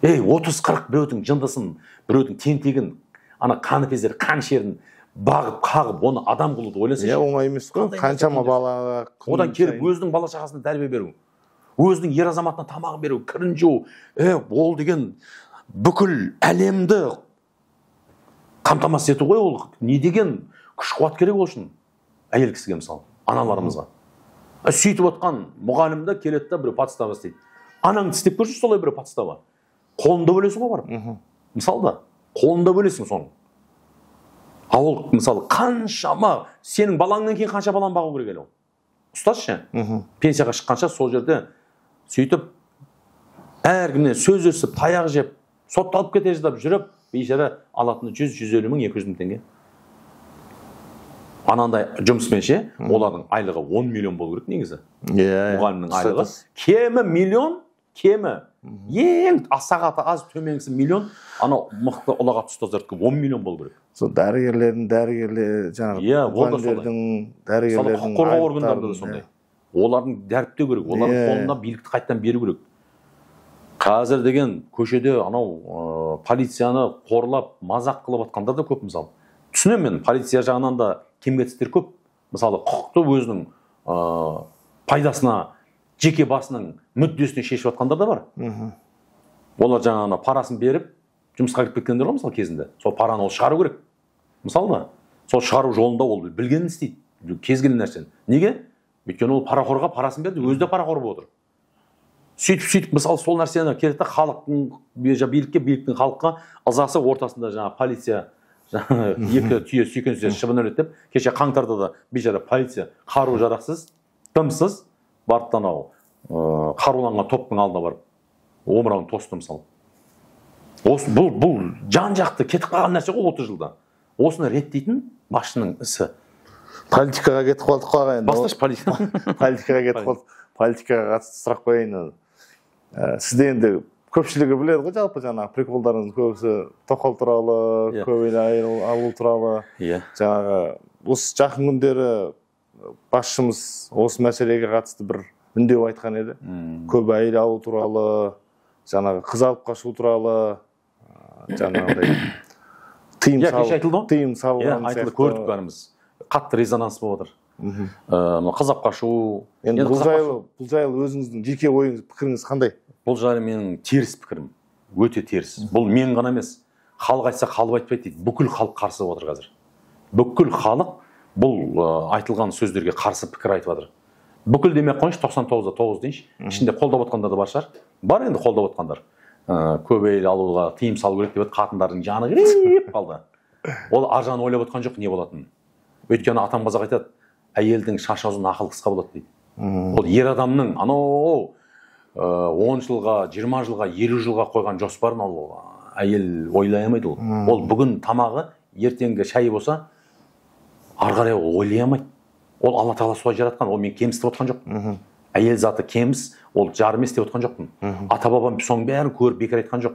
30-40 біреудің жындысын, біреудің тентегін, ана қаныпездер қан шерін бағып, қағып, оны адам қылуды ойласаңшы. Оңай емес қой. Қаншама балаға. Одан келіп өзінің бала шағасына тәрбие беру, өзінің ер азаматына тамағын беру, кірін жуу, ол деген бүкіл әлемді қамтамасыз ету ғой, ол не деген күш қуат керек ол үшін әйел кісіге мысалы, аналарымызға. Сөйтіп отқан мұғалімді келеді да біреу подстава істейді. Анаңды істеп көрші солай біреу подстава. Қолында бөлесің ғой барып. Мысалы да, қолында бөлесің соны. Ал ол мысалы қаншама, сенің балаңнан кейін қанша баланы бағу керек әлі ол. Ұстаз ше, пенсияға шыққанша сол жерде сөйтіп әркімнен сөз өсіп, таяқ жеп, сотталып кете жаздап жүріп, бейшара алатыны 100-150 мың, 200 мың теңге. Анандай жұмыспен ше, олардың айлығы 10 миллион болу керек негізі. Мұғалімнің айлығы кемі миллион, кемі ең сағаты аз төменгісі миллион, анау мықты ұлағат ұстаздардікі 10 миллион болу керек. Сол дәрігерлер жаңағы мұғалімдердің, дәрігерлердің құқық қорғау органдарында да сондай. Олардың дәріптеу керек, олардың қолына билікті қайттан беру керек. Қазір деген көшеде анау полицияны қорлап, мазақ қылып атқандар да көп мысалы. Түсінемін мен, полиция жағынан да кемгетістер көп. Мысалы, құқықты өзінің пайдасына, жеке басының мүддесіне шешіп атқандар да бар. Олар жаңағына парасын беріп, жұмысқа кіріп кеткендер ғой мысалы кезінде. Сол параны ол шығару керек. Мысалы да, сол шығару жолында ол білгенін істейді, кез келген нәрсені. Неге? Өйткені ол парақорға парасын берді, өзі де парақор болып отыр. Сөйтіп, мысалы сол нәрсені келеді, халықтың биліктің халыққа ызасы ортасында жаңа полиция екі түйе сүйкенсе шыбын өледі деп, кеше қаңтарда да бейшара полиция қару жарақсыз, дымсыз барып анау қаруланған топтың алдына барып омырауын тосты мысалы. Бұл жан-жақты кетіп қалған нәрсе ғой 30 жылда. Осыны реттейтін басшының ісі. Политикаға кетіп қалдық қой ағайын. Басташы политикаға кетіп қалдық. Политикаға қатысты сұрақ қояйын. Сізде енді көпшілігі біледі ғой жалпы жаңағы приколдарыңыз көбісі тоқал туралы, көбейлі алу туралы. Жаңағы осы жақын күндері басшымыз осы мәселеге қатысты бір үндеу айтқан еді. Көп әйел алу туралы, жаңағы қыз алып қашу туралы, жаңағыдай тыйым салған айтылды, көрдік бәріміз. Қатты резонанс болып отыр. Қыз алып қашу. Енді бұл жайлы өзіңіздің жеке ойыңыз, пікіріңіз қандай? Бұл жайлы менің теріс пікірім, өте теріс. Бұл мен ғана емес, халық айтса халық айтпайды дейді. Бүкіл халық қарсы отыр қазір. Бүкіл халық бұл айтылған сөздерге қарсы пікір айтып жатыр. Бүкіл демей ақ қойыңызшы, 99-да 9 дейінші. Ішінде қолдап отқандар да бар шығар. Бар енді қолдап отқандар. Көп әйел алуға тыйым салу керек деп қатындардың жаны кіріп қалды. Ол ар жағын ойлап отқан жоқ не болатынын. Өйткені атам қазақ айтады, әйелдің шашы ұзын, ақылы қысқа болады дейді. Ол ер адамның анау 10 жылға, 20 жылға, 50 жылға қойған жоспарын ол әйел ойлай алмайды ол. Ол бүгін тамағы, ертеңгі шайы болса, ары қарай ол ойлай алмайды. Ол Алла тағала солай жаратқан, ол мен кемсітіп отқан жоқпын. Әйел заты кеміс, ол жар емес деп отқан жоқпын. Ата-бабам соның бәрін көріп бекер айтқан жоқ.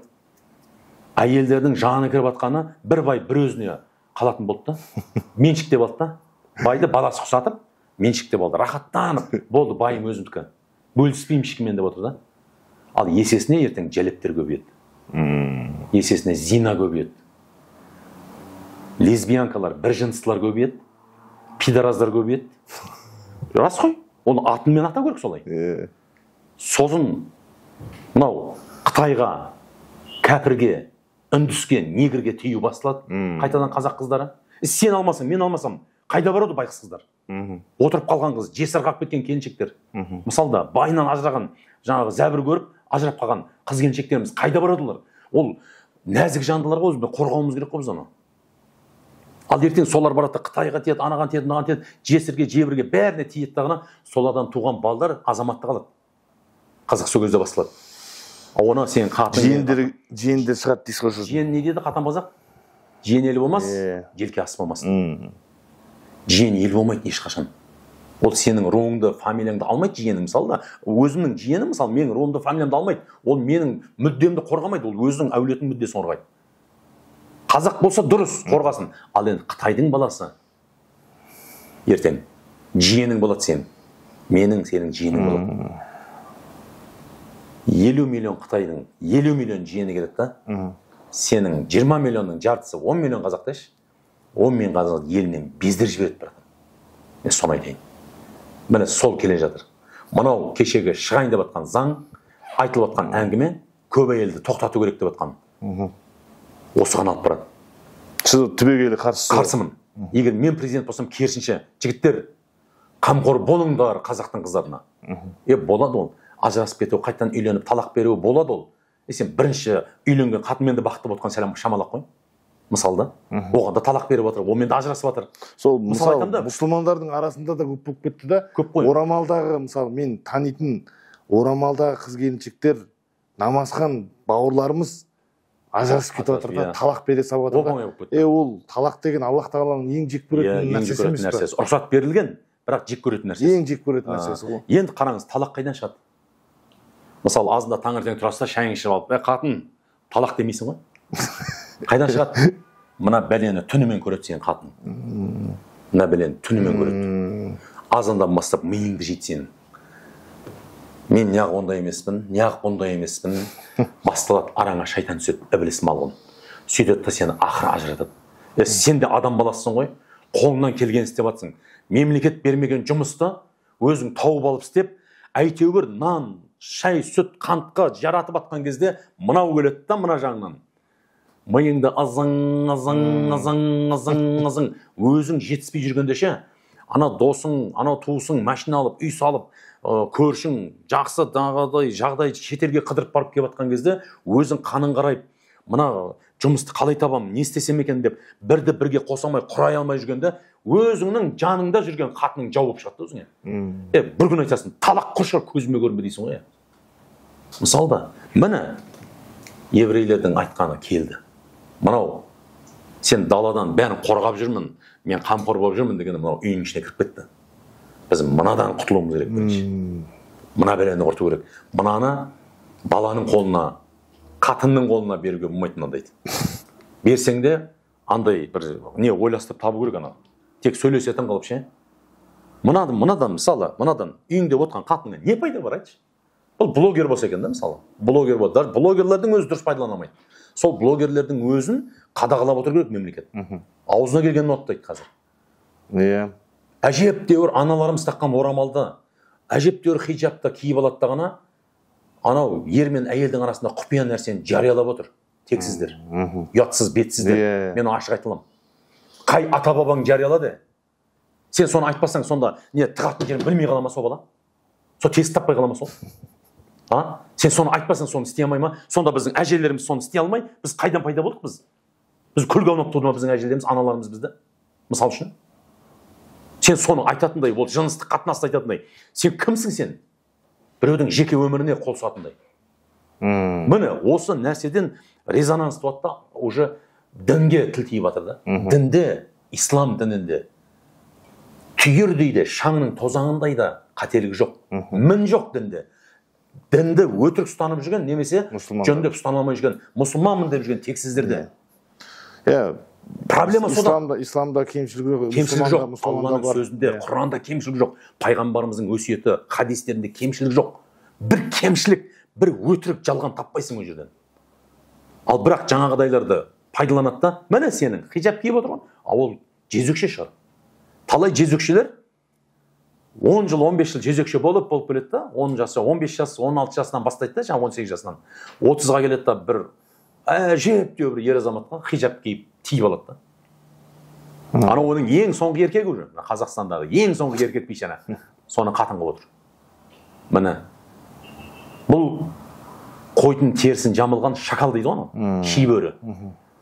Әйелдердің жаны кіріп атқаны бір бай бір өзіне қалатын болды да. Меншіктеп алды да. Байды баласы құсатып, меншіктеп алды. Рахаттанып, болды байым өзімдікі. Бөліспеймін ешкіммен деп отыр да. Ал есесіне ертең жәлептер көбейеді. Есесіне зина көбейеді. Лесбиянкалар, бір жыныстылар көбейеді. Пидораздар көбейеді. Рас қой. Оны атымен ата көрік солай. Сосын мынау Қытайға, кәпірге, үндіске, негрге тыю басталады. Қайтадан қазақ қыздары. Сен алмасаң, мен алмасам, қайда барады байқыз қыздар? Отырып қалған қыз, жесір қағып кеткен келіншектер. Мысалда, байынан ажыраған, жаңағы зәбір көріп, ажырап қалған қыз келіншектеріміз қайда барады олар? Ол нәзік жандылар ғой, біз қорғауымыз керек қой біз оны. Ал ертең солар барады, Қытайға тиеді, анаған тиеді, мынаған тиеді, жесірге, жебірге бәріне тиеді дағына, солардан туған балдар азаматты қалады. Қазақ сол кезде басталады. Оны сен жиендер шығады дейсіз ғой. Жиен не деді қатан қазақ? Жиен ел болмас, желке ас болмасын. Жиен ел болмайды ешқашан. Ол сенің руыңды, фамилияңды алмайды жиенің. Мысалы, өзімнің жиенім, мысалы, менің руымды, фамилиямды алмайды. Ол менің мүддемді қорғамайды, ол өзінің әулетінің мүддесін қорғайды. Қазақ болса дұрыс қорғасын. Ал енді Қытайдың баласы ертең жиенің болады сен. Менің сенің жиенің болады. 50 миллион Қытайдың 50 миллион жиені керек та. Сенің 20 миллионның жартысы 10 миллион қазақ деші. 10 миллион қазақ елінен бездір жібереді бірақ. Мен соны айтайын. Міне сол келе жатыр. Мынау кешегі шығайын деп жатқан заң, айтылып жатқан әңгіме көп әйелді тоқтату керек деп жатқан. Осыған алып барады. Сіз түбегейлі қарсымын. Егер мен президент болсам, керісінше жігіттер қамқор болыңдар қазақтың қыздарына. Болады ол. Ажырасып кету, қайтадан үйленіп талақ беру болады ол. Сен бірінші үйленген қатынменді бақытты болған шамалақ қой. Мысалда, оған да талақ беріп отыр, ол менде ажырасып отыр. Сол мысалы мұсылмандардың арасында да көп болып кетті да. Орамалдағы, мысалы, мен танитын орамалдағы қыз келіншектер, намазхан бауырларымыз ажырасып кетіп отыр да, талақ бере салып отыр да. Ол талақ деген Аллах тағаланың ең жек көретін нәрсесі емес пе? Рұқсат берілген, бірақ жек көретін нәрсесі. Ең жек көретін нәрсесі ғой. Енді қараңыз, талақ қайдан шығады? Мысалы, азында таңертең тұрасыз, шайың ішіп алып, қатын, талақ демейсің ғой. Қайдан шығады? Мына бәлені түнімен көреді сен қатын. Мына бәлені түнімен көреді. Азында бастап миыңды жейді сен. Мен неғып ондай емеспін, неғып ондай емеспін. Басталады, араңа шайтан түседі, ібіліс малғын. Сөйтеді да сені ақыры ажыратады. Сен де адам баласысың ғой, қолыңнан келген істеп жатсың. Мемлекет бермеген жұмысты өзің тауып алып істеп, әйтеуір нан, шай, сүт, қантқа жаратып атқан кезде мынау келеді да мына жағынан. Миыңды азың, өзің жетіспей жүргенде ше, ана досың, ана туысың машина алып, үй салып, көршің жақсы жағдай шетелге қыдырып барып келіп жатқан кезде өзің қаның қарайып, мына жұмысты қалай табам, не істесем екен деп бірді бірге қоса алмай, құрай алмай жүргенде өзіңнің жаныңда жүрген қатының жауып шығады өзіңе. Бір күн айтасың, талақ құршыр көзіме көрінбе дейсің ғой. Мысалда, міне еврейлердің айтқаны келді. Мынау, сен даладан бәрін қорғап жүрмін, мен қамқор болып жүрмін дегенде мынау үйің ішіне кіріп кетті. Біз мынадан құтылуымыз керек бірінші. Мына бәлені құрту керек. Мынаны баланың қолына, қатынның қолына беруге болмайды мынандайды. Берсең де андай бір не ойластырып табу керек ана. Тек сөйлесетін қалып ше. Мынадан мысалы, мынадан үйіңде отқан қатынға не пайда бар айтшы? Бұл блогер болса екен да мысалы. Блогер болды. Блогерлердің өзі дұрыс пайдаланамайды. Сол блогерлердің өзін қадағалап отыр керек мемлекет. Аузына келгенін оттайды қазір. Әжептәуір аналарымыз таққан орамалды, әжептәуір хиджабта киіп алады дағана, анау ер мен әйелдің арасында құпия нәрсені жариялап отыр. тексіздер, ұятсыз, бетсіздер. Мен ашық айта аламын. Қай ата бабаң жариялады? Сен соны айтпасаң, сонда не тығатын жерін білмей қала ма сол бала? Сол тесіп таппай қала ма сол? Сен соны айтпасаң, соны істей алмай ма? Сонда біздің әжелеріміз соны істей алмай, біз қайдан пайда болдық біз? Біз күлге аунап туды ма біздің әжелеріміз, аналарымыз бізді? Мысал үшін. Сен соны айтатындай, ол жыныстық қатынасты айтатындай. Сен кімсің сен? Біреудің жеке өміріне қол сұғатындай. Міне осы нәрседен резонанс туады да, уже дінге тіл тиіп жатыр да. Дінде, ислам дінінде түйір дейді, шаңның тозаңындай да қателік жоқ. Мін жоқ дінде. Дінді өтірік ұстанып жүрген, немесе жөндеп ұстанамай жүрген, мұсылманмын деп жүрген тексіздерде. Проблема сода. Исламда кемшілік жоқ. Алланың сөзінде, Құранда кемшілік жоқ. Пайғамбарымыздың өсиеті, хадистерінде кемшілік жоқ. Бір кемшілік, бір өтірік жалған таппайсың ол жерден. Ал бірақ жаңағыдайларды пайдаланады да, міне сенің хижаб киіп отырған, ол жезөкше шығар. Талай жезөкшелер 10 жыл, 15 жыл жезөкше болып келеді да, 10 жасы, 15 жас, 16 жасынан бастайды да, жаңа 18 жасынан. 30-ға келеді да, бір әжептеу бір ер азаматқа хижаб киіп тиіп алады да. Ана оның ең соңғы еркегі уже, Қазақстандағы ең соңғы еркек бейшана. Соны қатын қылып отыр. Міне. Бұл қойдың терісін жамылған шакал дейді ғой, ши бөрі.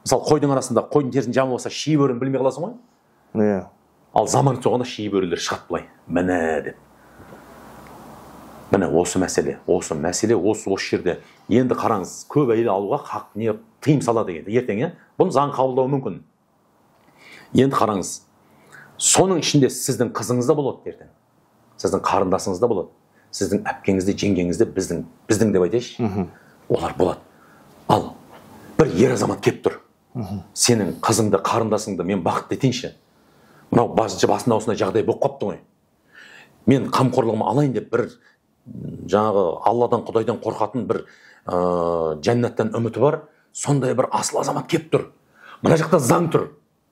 Мысалы, қойдың арасында қойдың терісін жамылса, ши бөрін білмей қаласың ғой? Ал заман соғанда ши бөрілер шығады былай. Міне деп. Міне осы мәселе, осы жерде. Енді қараңыз, көп әйел алуға хақ не тыйым салады деген. Ертең, бұны заң қабылдауы мүмкін. Енді қараңыз, соның ішінде сіздің қызыңыз да болады ертең. Сіздің қарындасыңыз да болады. Сіздің әпкеңізде, жеңгеңізде, біздің деп айтайыншы. Олар болады. Ал бір ер азамат кеп тұр. Сенің қызыңды, қарындасыңды мен бақытты етейінші. Мынау басында осындай жағдай болып қапты ғой. Мен қамқорлығыма алайын деп бір жаңағы Алладан, Құдайдан қорқатын бір жәннаттан үміті бар, сондай бір асыл азамат кеп тұр. Мына жақта заң тұр.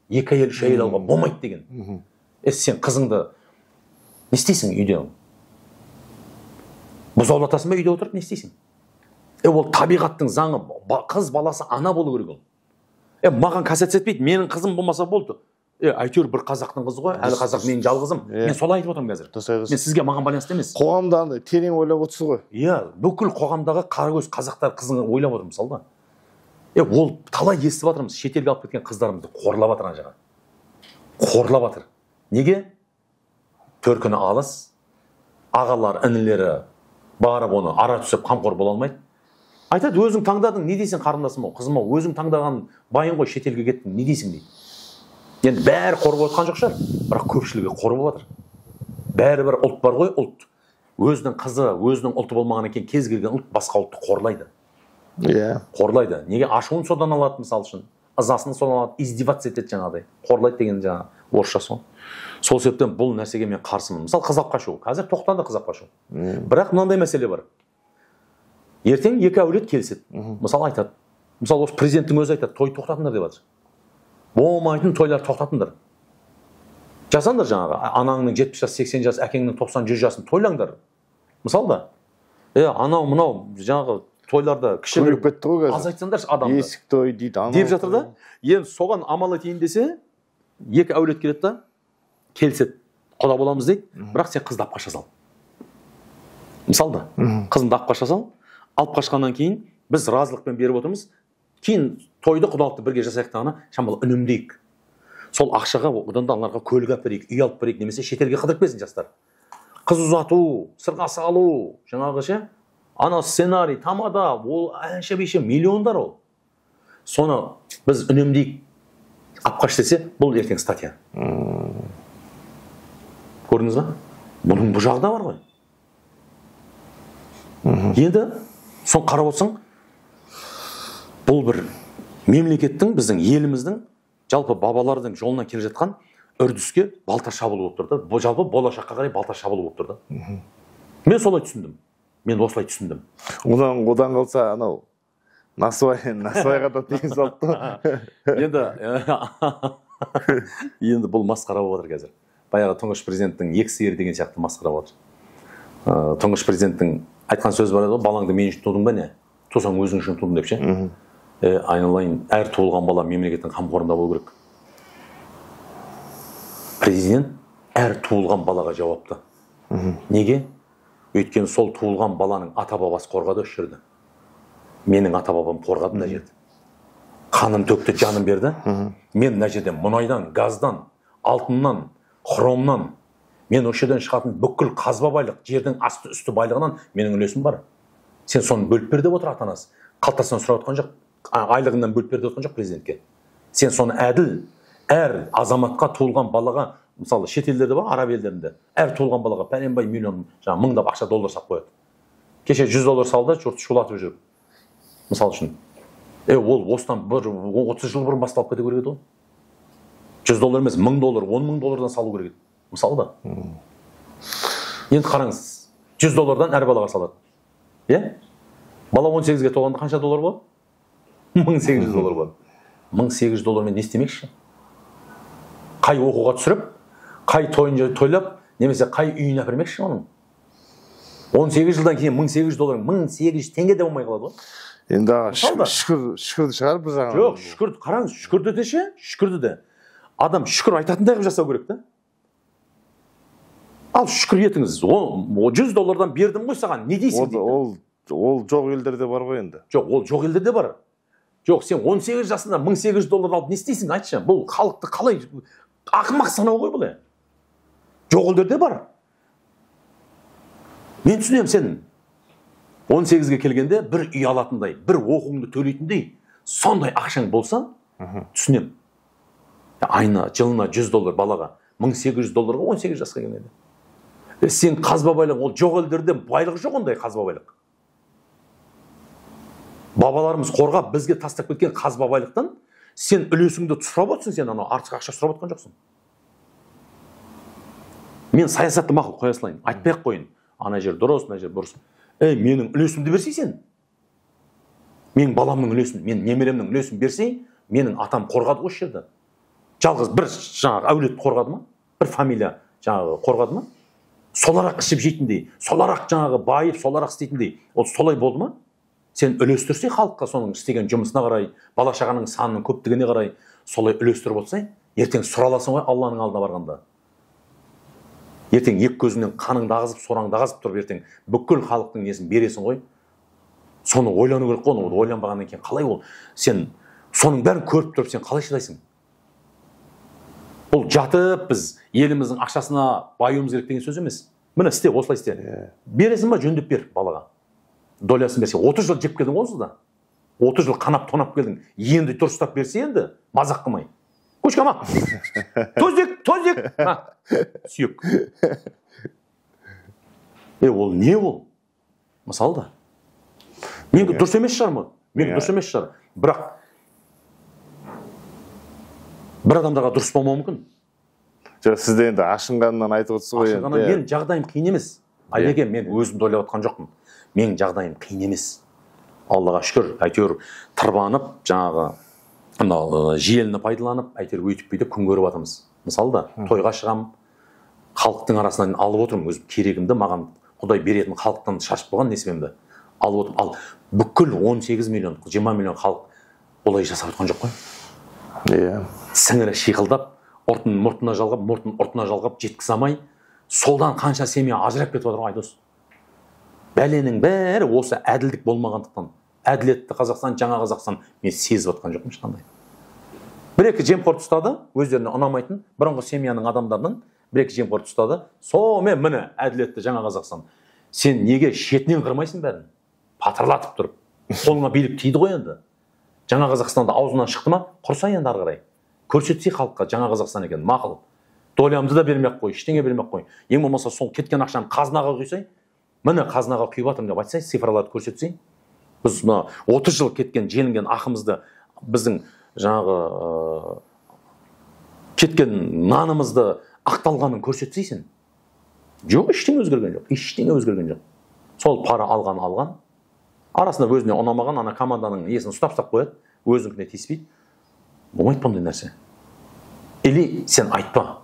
2 әйел, 3 әйел алуға болмайды деген. Сен қызыңды не істейсің үйде? Бұзаулатасың ба үйде отырып, не істейсің? Ол табиғаттың заңы, қыз баласы ана болу керек ол. Маған қасиет етпейді, менің қызым болмаса болды. Әйтеуір бір қазақтың қызы ғой, әлі қазақ менің жалғызым. Мен солай айтып отырмын қазір. Мен сізге маған байланысты емес. Қоғамда терең ойлап отырсыз ғой. Бүкіл қоғамдағы қарагөз қазақтар қызын ойлап отыр мысалда. Ол талай естіп жатырмыз, шетелге алып кеткен қыздарымызды қорлап жатыр ана жаққа. Қорлап жатыр. Неге? Төркіні алыс, ағалар, інілері барып оны ара түсіп қамқор бола алмайды. Айтады, өзің таңдадың, не дейсің қарындасым ау, қызым ау, өзің таңдаған байың ғой, шетелге кеттің, не дейсің дейді. Енді бәрі қорып отқан жоқ шығар, бірақ көпшілігі қорып отыр. Бәрі бір ұлт бар ғой, ұлт. Өзінің қызы, өзінің ұлты болмаған екен, кез келген ұлт басқа ұлтты қорлайды. Қорлайды. Неге? Ашуын содан алады, мысал үшін. Ызасын содан алады, издеваться етеді жаңағыдай. Қорлайды деген жаңа орысша сол. Сол себептен бұл нәрсеге мен қарсымын. Мысалы, қыз алып қашу. Қазір тоқтады қыз алып қашу. Бірақ мынандай мәселе бар. Ертең 2 әулет келіседі. Мысалы айтады. Мысалы, осы президенттің өзі айтады, той тоқтатыңдар деп жатыр. Болмайтын тойлар тоқтатыңдар. Жасаңдар жаңағы, анаңның 70 жас, 80 жас, әкеңнің 90-100 жасын тойлаңдар. Мысалы да. Анау мынау жаңағы тойларда кішігіріп кетті ғой қазір. Азайтсаңдар адамды. Есік той дейді, деп жатыр да. Енді соған амал етейін десе, 2 әулет келеді да, келіседі. Құда боламыз дейді, бірақ сен қызды алып қаша сал. Мысалы да, қызыңды алып қаша сал. Алып қашқаннан кейін біз разылықпен беріп отырмыз. Кейін тойды құдалықты бірге жасайық тағына шамалы үнемдейік. Сол ақшаға одан да аналарға көлік алып берейік, үй алып берейік, немесе шетелге қыдырып кетсін жастар. Қыз ұзату, сырға салу, жаңағы ше, ана сценарий, тамада, ол әнші бейші миллиондар ол. Соны біз үнемдейік, алып қаш десе, бұл ертең статья. Көрдіңіз ба? Бұның бұл жағы да бар ғой. Енді соны қарап отырсаң, бұл бір мемлекеттің, біздің еліміздің, жалпы бабалардың жолынан келе жатқан үрдіске балта шабылу болып тұрды. Бұл жалпы болашаққа қарай балта шабылу болып тұрды. Мен солай түсіндім. Мен осылай түсіндім. Одан қалса анау насыбайға да тиын салды. Енді бұл масқара болып отыр қазір. Баяғы тұңғыш президенттің 2 сиыр деген сияқты масқара болып отыр. Тұңғыш президенттің айтқан сөзі бар еді, балаңды мен үшін тудың ба не? Тусаң өзің үшін тудың деп ше. Айналайын, әр туылған бала мемлекеттің қамқорында болу керек. Президент әр туылған балаға жауапты. Неге? Өйткені сол туылған баланың ата-бабасы қорғады осы жерде. Менің ата-бабам қорғады мына жерде. Қанын төкті, жанын берді. Мен мына жерде мұнайдан, газдан, алтыннан, хромнан, мен осы жерден шығатын бүкіл қазба байлық, жердің асты үсті байлығынан менің үлесім бар. Сен соны бөліп бер деп отыр ата-анасы. Қалтасынан сұрап отқан жоқ, айлығынан бөліп бер деп отқан жоқ президентке. Сен соны әділ, әр азаматқа туылған балаға, мысалы шет елдерде бар, араб елдерінде, әр туылған балаға пәленбай миллион, мыңдап ақша доллар сап қояды. Кеше 100 доллар салды, жұрт шулатып жүріп. Мысалы үшін. Ол осыдан 30 жыл бұрын басталып кете керек еді ғой. 100 доллар емес, 1000 доллар, 10 000 доллардан салу керек еді. Мысалы да. Енді қараңыз, 100 доллардан әр балаға салады. Бала 18-ге толғанда қанша доллар болады? 1800 доллар болады. 1800 доллармен не істемекші? Қай оқуға түсіріп, қай тойын тойлап, немесе қай үйін әпермекші оның? 18 жылдан кейін 1800 доллар, 1800 теңге де болмай қалады ғой. Енді шүкірді шығар бір жағынан. Жоқ, шүкірді, қараңыз, шүкірді де ше, шүкірді де. Адам шүкір айтатындай қылып жасау керек та. Ал шүкір етіңіз, 100 доллардан бердім ғой саған, не дейсің дейді. Ол жоқ елдерде бар ғой енді. Жоқ, ол жоқ елдерде бар. Жоқ, сен 18 жасында 1800 доллар алып не істейсің, айтшы. Бұл халықты қалай ақымақ санау ғой бұл. Жоқ елдерде бар. Мен түсінемін сен 18-ге келгенде бір үй алатындай, бір оқуыңды төлейтіндей, сондай ақшаң болса, түсінемін. Айына, жылына 100 доллар балаға, 1800 долларға 18 жасқа келеді. Сен қазба байлық, ол жоқ елдерде байлық жоқ ондай қазба байлық. Бабаларымыз қорғап бізге тастап кеткен қазба байлықтан сен үлесіңді сұрап отырсың, сен анау артық ақша сұрап отқан жоқсың. Мен саясатты мақұл қоя салайын, айтпай-ақ қойын. Ана жер дұрыс, ана жер бұрыс. Менің үлесімді берсей сен. Менің баламның үлесін, мен немеремнің үлесін берсей, менің атам қорғады ғой жерді. Жалғыз бір жаңағы әулет қорғады ма? Бір фамилия жаңағы қорғады ма? Соларақ ішіп жейтіндей, соларақ жаңағы байып, соларақ істейтіндей. Ол солай болды ма? Сен үлестірсе халыққа соның істеген жұмысына қарай, бала шағаның санының көптігіне қарай, солай үлестіріп отырсай, ертең сұраласың ғой Алланың алдына барғанда. Ертең екі көзіңнен қаныңды ағызып, сораңды ағызып тұрып, ертең бүкіл халықтың несін бересің ғой. Соны ойлану керек қой, оны ойланбағаннан кейін қалай ол? Сен соның бәрін көріп тұрып, сен қалай шыдайсың? Бұл жатып біз еліміздің ақшасына баюымыз керек деген сөз емес. Міне істе, осылай істе. Бересің ба, жөндеп бер балаға. Долясын берсе, 30 жыл жеп келдің онсыз да. 30 жыл қанап тонап келдің. Енді дұрыстап берсе енді, мазақ қылмай. Көшкама. Тозек. Сүйек. Ол не ол? Мысалы да. Менің дұрыс емес шығар ма? Менің дұрыс емес шығар. Бірақ бір адамдарға дұрыс болмауы мүмкін. Жоқ, сізде енді ашынғаннан айтып отырсыз ғой. Ашынғаннан менің жағдайым қиын емес. Айеке, мен өзімді ойлап отқан жоқпын. Менің жағдайым қиын емес. Аллаға шүкір, әйтеуір тырбанып, жаңағы желіні пайдаланып, әйтеуір өйтіп бүйтіп күн көріп жатырмыз. Мысалы да, тойға шығам, халықтың арасынан алып отырмын, өзім керегімді маған Құдай беретін халықтан шашып қойған несібемді алып отырмын. Ал бүкіл 18 миллион, 20 миллион халық олай жасап отқан жоқ қой. Сіңірі шиқылдап, мұртына жалғап, жеткізе алмай, солдан қанша семья ажырап кетіп отыр Айдос. Бәленің бәрі осы әділдік болмағандықтан. Әділетті Қазақстан, жаңа Қазақстан мен сезіп отқан жоқпын ешқандай. Бір-екі жемқор ұстады, өздеріне ұнамайтын, бұрынғы семьяның адамдарынан бір-екі жемқор ұстады. Сонымен міне әділетті жаңа Қазақстан. Сен неге шетінен қырмайсың бәрін? Патырлатып тұрып. Қолыңа билік тиді ғой енді. Жаңа Қазақстанда аузынан шықты ма? Құрса енді ары қарай. Көрсетсей халыққа жаңа Қазақстан екен, мақұл. Долямды да бермек қой, ештеңе бермек қой. Ең болмаса сол кеткен ақшаны қазынаға құйсай, міне қазынаға құйып жатырмын деп айтсай, цифрларды көрсетсей, біз 30 жыл кеткен желінген ақымызды, біздің жаңағы кеткен нанымызды ақталғанын көрсетсейсің. Жоқ, ештеңе өзгерген жоқ. Сол пара алған. Арасында өзіне ұнамаған ана команданың есін ұстап қояды, өзінікіне тиіспейді. Болмайды бұндай нәрсе. Или сен айтпа.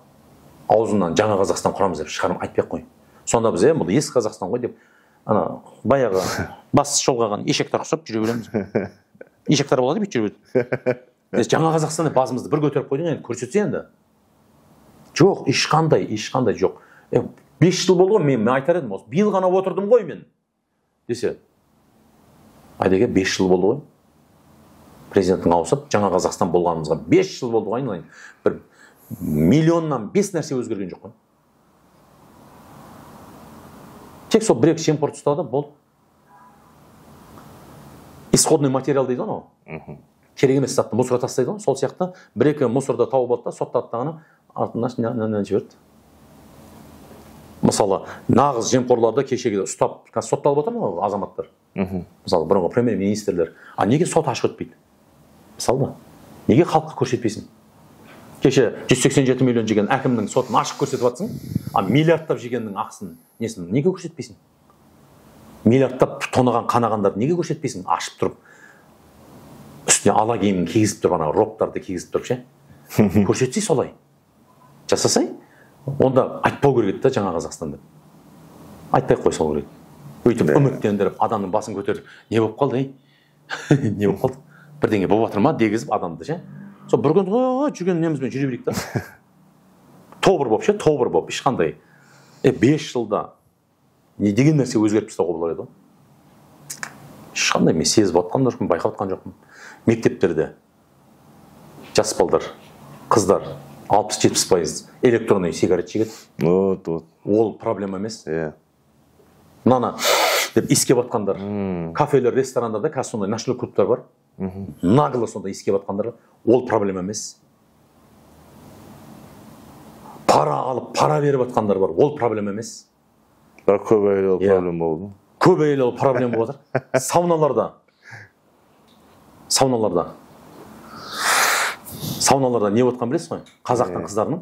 Аузынан жаңа Қазақстан құрамыз деп шығарым айтпай қой. Сонда біз бұл ескі Қазақстан ғой деп, ана баяғы бас шолғаған ешектер ұқсап жүре береміз. неше гектар болады бүйтіп жүріп жаңа Қазақстанда басымызды бір көтеріп қойдың енді көрсетсе енді жоқ ешқандай жоқ 5 жыл болды ғой мен айтар едім осы биыл ғана отырдым ғой мен десе Айдеке 5 жыл болды ғой президенттің ауысып жаңа Қазақстан болғанымызға 5 жыл болды ғой айналайын бір миллионнан 5 нәрсе өзгерген жоқ қой тек сол бір-екі жемқорлық ұстады болды исходный материал дейді ғой анау керек емес затты мусорға тастайды ғой сол сияқты бір-екі мусорда тауып алды да соттады дағаны артынан жіберді мысалы нағыз жемқорларды кешегі ұстап сотталып отыр ма азаматтар мысалы бұрынғы премьер-министрлер неге сот ашық өтпейді мысалы неге халыққа көрсетпейсің кеше 187 миллион жеген әкімнің сотын ашық көрсетіп жатсың миллиардтап жегеннің ақысын несін неге көрсетпейсің миллиардтап тонаған қанағандарды неге көрсетпейсің ашып тұрып үстіне ала киімін кигізіп тұрып ана роптарды кигізіп тұрып ше көрсетсей солай жасасай онда айтпау керек еді да жаңа Қазақстанда айтпай ақ қой сол керек өйтіп үміттендіріп адамның басын көтеріп не болып қалды не болып қалды бірдеңе болып жатыр ма дегізіп адамды ше сол бір күн жүрген немізбен жүре берейік та тобыр болып ешқандай 5 жылда не деген нәрсе өзгеріп тастауға болар еді ғой ешқандай мен сезіп отқан да жоқпын байқап отқан жоқпын мектептерде жас балдар қыздар 60-70% электронный сигарет шегеді вот ол проблема емес мынаны деп иіскеп жатқандар кафелер ресторандарда қазір сондай ночной клубтар бар нагло сондай иіскеп жатқандар ол проблема емес пара алып пара беріп жатқандар бар ол проблема емес көп әйел проблема болды көп әйел проблема болып жатыр сауналарда не болып жатқанын білесіз ғой қазақтың қыздарының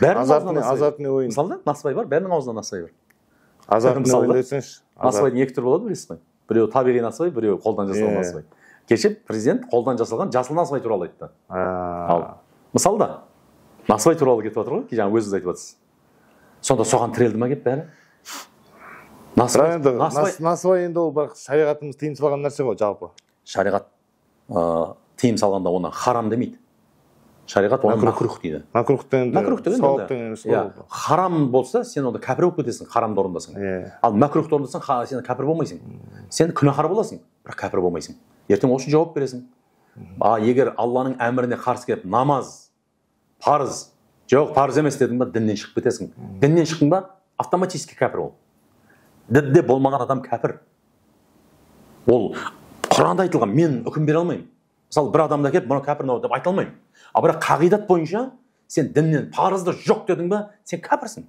бәрінің азартный ойын мысалы насыбай бар бәрінің аузында насыбай бар азартный ойын десеңші насыбайдың 2 түрі болады білесіз ғой біреуі табиғи насыбай біреуі қолдан жасалған насыбай кеше президент қолдан жасалған жасыл насыбай туралы айтты ал мысалы да насыбай туралы кетіп жатыр ғой жаңа өзіңіз айтып жатсыз сонда соған тірелді ма келіп бәрі насыбай енді ол шариғатымыз тыйым салған нәрсе ғой жалпы шариғат тыйым салғанда оны харам демейді шариғат оны макрух дейді макрух деген харам болса сен онда кәпір болып кетесің харамды орындасаң ал макрухты орындасаң сен кәпір болмайсың сен күнәһар боласың бірақ кәпір болмайсың ертең ол үшін жауап бересің егер алланың әміріне қарсы келіп намаз парыз жоқ парыз емес дедің ба діннен шығып кетесің діннен шықтың ба автоматически кәпір ол дінде болмаған адам кәпір ол құранда айтылған мен үкім бере алмаймын мысалы бір адамды әкеліп мынау кәпір мынау деп айта алмаймын бірақ қағидат бойынша сен діннен парызды жоқ дедің ба сен кәпірсің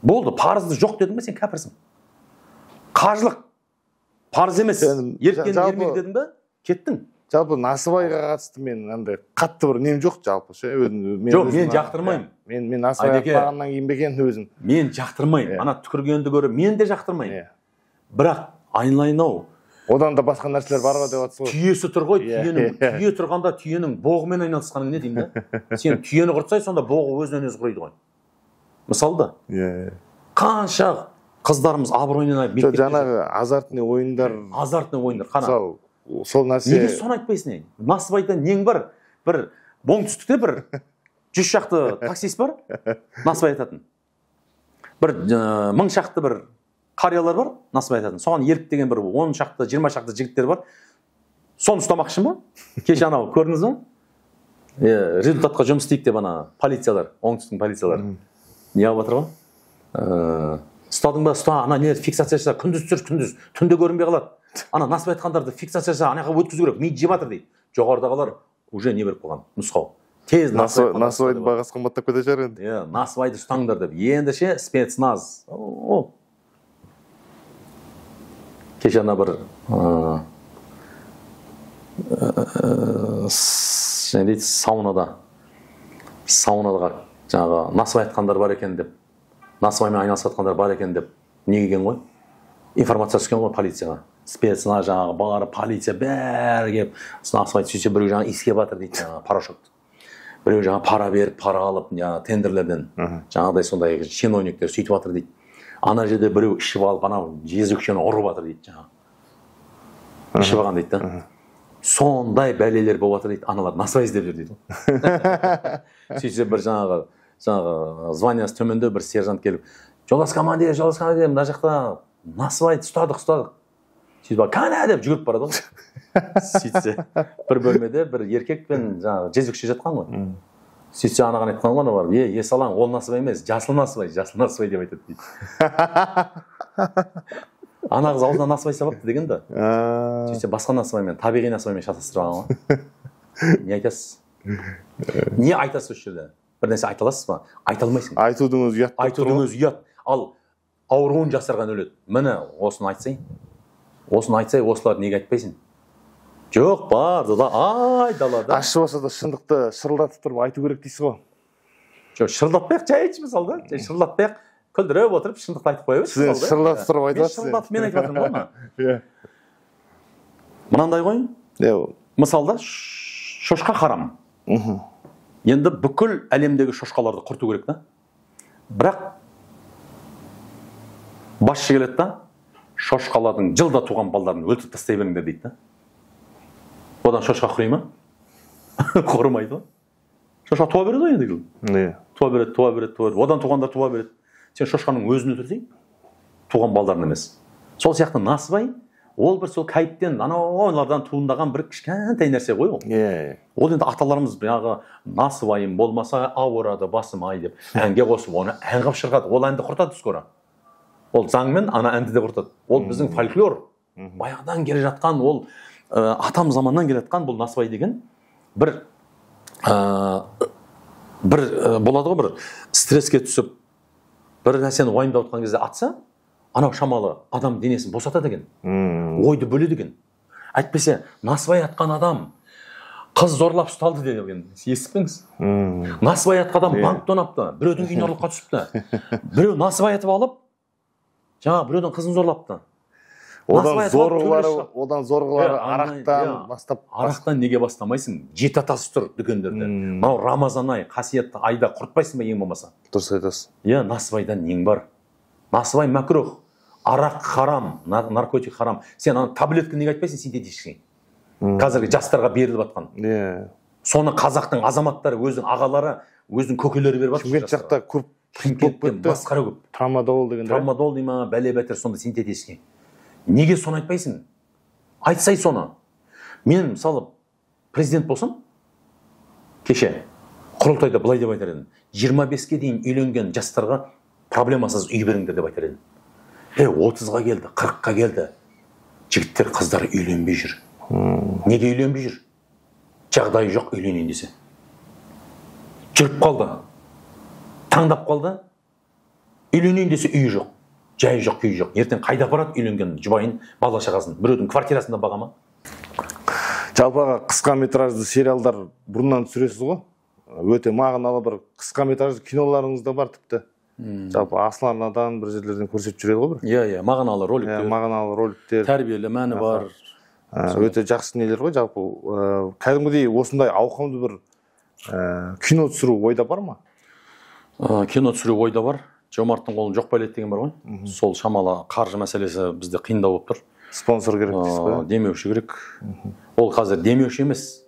болды парызды жоқ дедің ба сен кәпірсің қажылық парыз емес еркін ермек дедің ба кеттің жалпы насыбайға қатысты мен андай қатты бір нем жоқ жалпы ше жоқ мен жақтырмаймын мен насыбайға барғаннан кейін бе екен өзім мен жақтырмаймын ана түкіргенді көріп мен де жақтырмаймын бірақ айналайын ау одан да басқа нәрселер бар ғой деп жатсыз ғой түйесі тұр ғой түйе тұрғанда түйенің боғымен айналысқаның не деймін да сен түйені құртсай сонда боғы өзінен өзі құриды ғой мысалы да қанша қыздарымыз абыройынан жаңағы азартный ойындар қана сол нәрсе неге соны айтпайсың насыбайда нең бар бір оңтүстікте бір 100 шақты таксист бар насыбай айтатын бір 1000 шақты бір қариялар бар насыбай айтатын соған еріп деген бір 10 шақты 20 шақты жігіттер бар соны ұстамақшы ма кеше анау көрдіңіз ба результатқа жұмыс істейік деп ана полициялар оңтүстіктің полициялары не алып жатыр ғой ұстадың ба ұста ана не фиксация жаса күндіз түсір күндіз түнде көрінбей қалады ана насыбай айтқандарды фиксация жаса ана жаққа өткізу керек миды жеп жатыр дейді жоғарыдағылар уже не беріп қойған нұсқау тез насыбайдың бағасы қымбаттап кетер шығар енді насыбайды ұстаңдар деп енді ше спецназ кеше ана бір және дейді саунадаға жаңағы насыбай айтқандар бар екен деп насыбаймен айналысып жатқандар бар екен деп не келген ғой информация түскен ғой полицияға спецназ жаңағы бары полиция бәрі келіп насыбайды сөйтсе біреу жаңағы иіскеп жатыр дейді жаңағы порошокты біреу жаңағы пара беріп пара алып жаңағы тендерлерден жаңағыдай сондай чиновниктер сөйтіп жатыр дейді ана жерде біреу ішіп алып анау жезөкшені ұрып жатыр дейді жаңағы ішіп алған дейді да сондай бәлелер болып жатыр дейді, аналар насыбай іздеп жүр дейді. Сөйтсе бір жаңағы званиясы төменде бір сержант келіп, жолдас командир, мына жақта насыбайды ұстадық. Сөйтіп кәне деп жүгіріп барады ғой. Сөйтсе бір бөлмеде бір еркек пен жаңағы жезөкше жатқан ғой. Сөйтсе анаған айтқан ғой, барып, есалаң, ол насыбай емес, жасыл насыбай деп айтады дейді. Ана қыз аузына насыбай сабапты деген да. Сөйтсе басқа насыбаймен, табиғи насыбаймен шатастырып алған ғой. Не айтасыз? Не айтасыз осы жерде? Бір нәрсе айта аласыз ба? Айта алмайсың. Айтудың өзі ұят. Айтудың өзі ұят. Ал ауруын жасырған өледі. Міне осыны айтсай, осыларды неге айтпайсың? Жоқ, бар, далада. Ащы болса да шындықты шырылдатып тұрып айту керек дейсіз ғой. Жоқ, шырылдатпай-ақ, жай айтшы мысалы, шырылдатпай-ақ, күлдіріп отырып шындықты айтып қоя берсіз. Сіз шырылдатып тұрып айтасыз. Мен айтып жатырмын ғой. Мынандай ғой. Мысалда шошқа харам. Енді бүкіл әлемдегі шошқаларды құрту керек та. Бірақ басшы келеді да, шошқалардың жылда туған балдарын өлтіріп тастай беріңдер дейді да. Одан шошқа құрай ма? Құрмайды ғой. Шошқа туа береді ғой енді. Туа береді. Одан туғандар туа береді. Сен шошқаның өзін өлтірсең, туған балдарын емес. Сол сияқты насыбай, ол бір сол кайыптен, аналардан туындаған бір кішкентай нәрсе ғой ол. Ол енді аталарымыз жаңағы насыбайым болмаса ауырады басым ай деп әнге қосып, оны ән қылып шырқады. Ол әнді құртады скоро. Ол заңмен ана әнді де құртады. Ол біздің фольклор. Баяғыдан келе жатқан, ол атам заманнан келе жатқан бұл насыбай деген бір болады ғой, бір стресске түсіп, бір нәрсені уайымдап отқан кезде атса, анау шамалы адам денесін босатады деген, ойды бөледі деген. Әйтпесе насыбай атқан адам қыз зорлап ұсталды деген естіппеңіз. Насыбай атқан адам банк тонапты, біреудің үйіне ұрлыққа түсіпті. Біреу насыбай атып алып, жаңа біреудің қызын зорлапты. Одан зорғылары арақтан бастап. Арақтан неге бастамайсың? Жеті атасы тұр дүкендерде. Мынау Рамазан ай, қасиетті айда құртпайсың ба ең болмаса? Дұрыс айтасыз. Насыбайдан нең бар? Насыбай мәкрух, арақ харам, наркотик харам. Сен ана таблетка неге айтпайсың синтетический? Қазіргі жастарға беріліп жатқан. Соны қазақтың азаматтары, өзінің ағалары, өзінің көкелері беріп жатыр. Шымкент жақта көп басқара көп. Трамадол деген. Трамадол дей ма, бәле бәтер сонда синтетический. Неге соны айтпайсың? Айтсай соны. Мен мысалы президент болсам, кеше құрылтайда былай деп айтар едім. 25-ке дейін үйленген жастарға проблемасыз үй беріңдер деп айтар едім. 30-ға келді, 40-қа келді. Жігіттер, қыздар үйленбей жүр. Неге үйленбей жүр? Жағдайы жоқ үйленейін десе. Жүріп қалды. Таңдап қалды. Үйленейін десе үйі жоқ. Жайы жоқ, күйі жоқ. Ертең қайда апарады үйленген жұбайын, бала шағасын? Біреудің квартирасында баға ма? Жалпыға қысқа метражды сериалдар бұрыннан түсіресіз ғой. Өте мағыналы бір қысқа метражды киноларыңыз да бар тіпті. Жалпы Аслан анадан бір жерлерден көрсетіп жүреді ғой бір. Мағыналы роликтер. Мағыналы роликтер. Тәрбиелі мәні бар. Өте жақсы нелер ғой жалпы. Кәдімгідей осындай ауқымды бір кино түсіру ойда бар ма? Кино түсіру ойда бар. Жомарттың қолын жоқ байлайды деген бар ғой. Сол шамалы қаржы мәселесі бізде қиындау болып тұр. Спонсор керек дейсіз ғой? Демеуші керек. Ол қазір демеуші емес.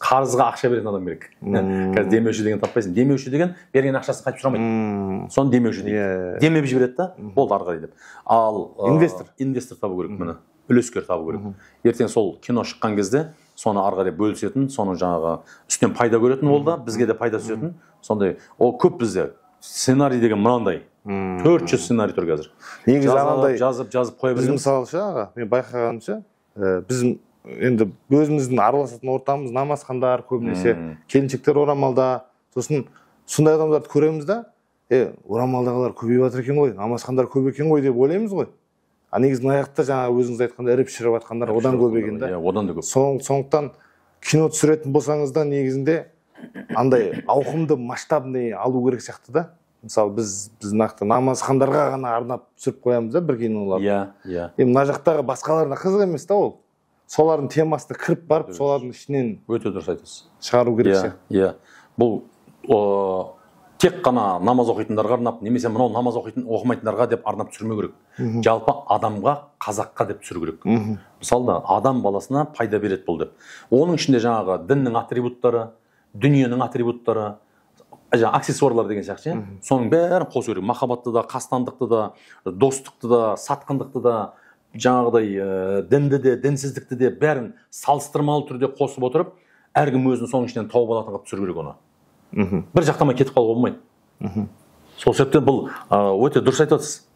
Қарызға ақша беретін адам керек. Қазір демеуші деген таппайсың. Демеуші деген берген ақшасын қайтып сұрамайды. Соны демеуші дейді. Демеп жібереді да, болды ары қарай деп. Ал инвестор табу керек міне. Үлескер табу керек. Ертең сол кино шыққан кезде соны ары қарай бөлісетін, соны жаңағы үстінен пайда көретін ол да, бізге де пайда түсетін. Сондай, ол көп бізде. Сценарий деген мынандай. 400 сценарий тұр қазір. Негізі анандай жазып қоя береміз. Біз мысалшы аға, мен байқағанымша, біз енді өзіміздің араласатын ортамыз намазхандар көбінесе, келіншектер орамалда, сосын сондай адамдарды көреміз да, орамалдағылар көбейіп жатыр екен ғой, намазхандар көп екен ғой деп ойлаймыз ғой. Негізі мына жақта жаңа өзіңіз айтқанда іріп шіріп жатқандар одан көп екен да. Одан да көп. Сондықтан кино түсіретін болсаңыз да негізінде андай ауқымды масштабный алу керек сияқты да. Мысалы біз нақты намазхандарға ғана арнап түсіріп қоямыз да бір киноларды. Мына жақтағы басқаларына қызық емес та ол. Солардың темасына кіріп барып, солардың ішінен өте дұрыс айтасыз. Шығару керек сияқты. Бұл тек қана намаз оқитындарға арнап немесе мынау намаз оқымайтындарға деп арнап түсірмеу керек. Жалпы адамға, қазаққа деп түсіру керек. Мысалы адам баласына пайда береді бұл деп. Оның ішінде жаңағы діннің атрибуттары, дүниенің атрибуттары, аксессуарлар деген сияқты, соның бәрін қосу керек. Махаббатты да, қастандықты да, достықты да, сатқындықты да, жаңағыдай дінді де, дінсіздікті де бәрін салыстырмалы түрде қосып отырып, әркім өзін соның ішінен тауып алатын қылып түсіру керек оны. Бір жақтамай кетіп қалуға болмайды. Сол себептен бұл өте дұрыс айтып отырсыз.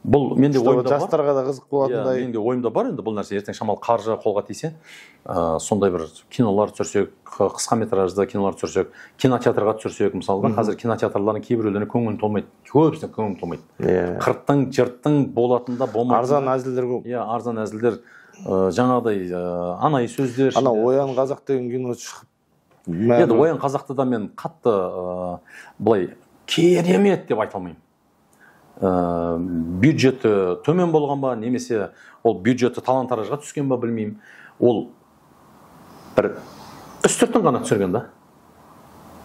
Бұл менде ойымда бар. Жастарға да қызық болатындай. Менде ойымда бар енді бұл нәрсе. Ертең шамалы қаржы қолға тисе, сондай бір кинолар түсірсек, қысқа метражды кинолар түсірсек, кинотеатрға түсірсек, мысалы қазір кинотеатрлардың кейбіреулеріне көңілім толмайды. Көбісіне көңілім толмайды. Қырттың, жырттың болатында болмайды. Арзан әзілдер көп. Иә, арзан әзілдер, жаңағыдай анайы сөздер. Ана Оян қазақ деген кино шығып. Енді Оян қазақты да мен қатты былай керемет деп айта алмаймын. Бюджеті төмен болған ба, немесе ол бюджеті талан-таражға түскен ба білмеймін. Ол бір үстіртін ғана түсірген да.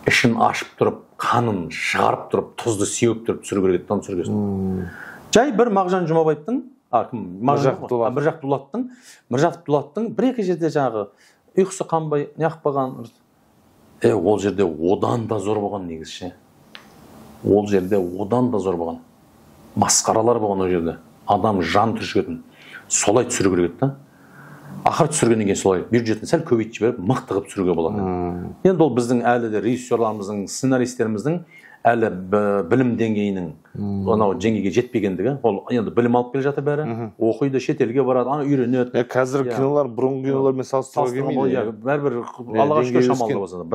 Ішін ашып тұрып, қанын шығарып тұрып, тұзды сеуіп тұрып түсіру керек еді, түсірген. Жай бір Мағжан Жұмабаевтың, Міржақып Дулаттың бір-екі жерде жаңағы ұйқысы қанбай, неақпаған. Ол жерде одан да зор болған негізше. Ол жерде одан да зор болған. Масқаралар болған ол жерде. Адам жан түршігетін. Солай түсіру керек еді. Ақыр түсіргеннен кейін солай бюджетін сәл көбейтіп жіберіп, мықты қылып түсіруге болады. Енді ол біздің әлі де режиссерларымыздың, сценаристеріміздің әлі білім деңгейінің анау деңгейге жетпегендігі. Ол енді білім алып келе жатыр бәрі. Оқиды, шетелге барады, ана үйренеді. Қазір кинолар бұрынғы кинолармен салыстыруға келмейді. Бәрібір Аллаға шүкір шамалы болса да.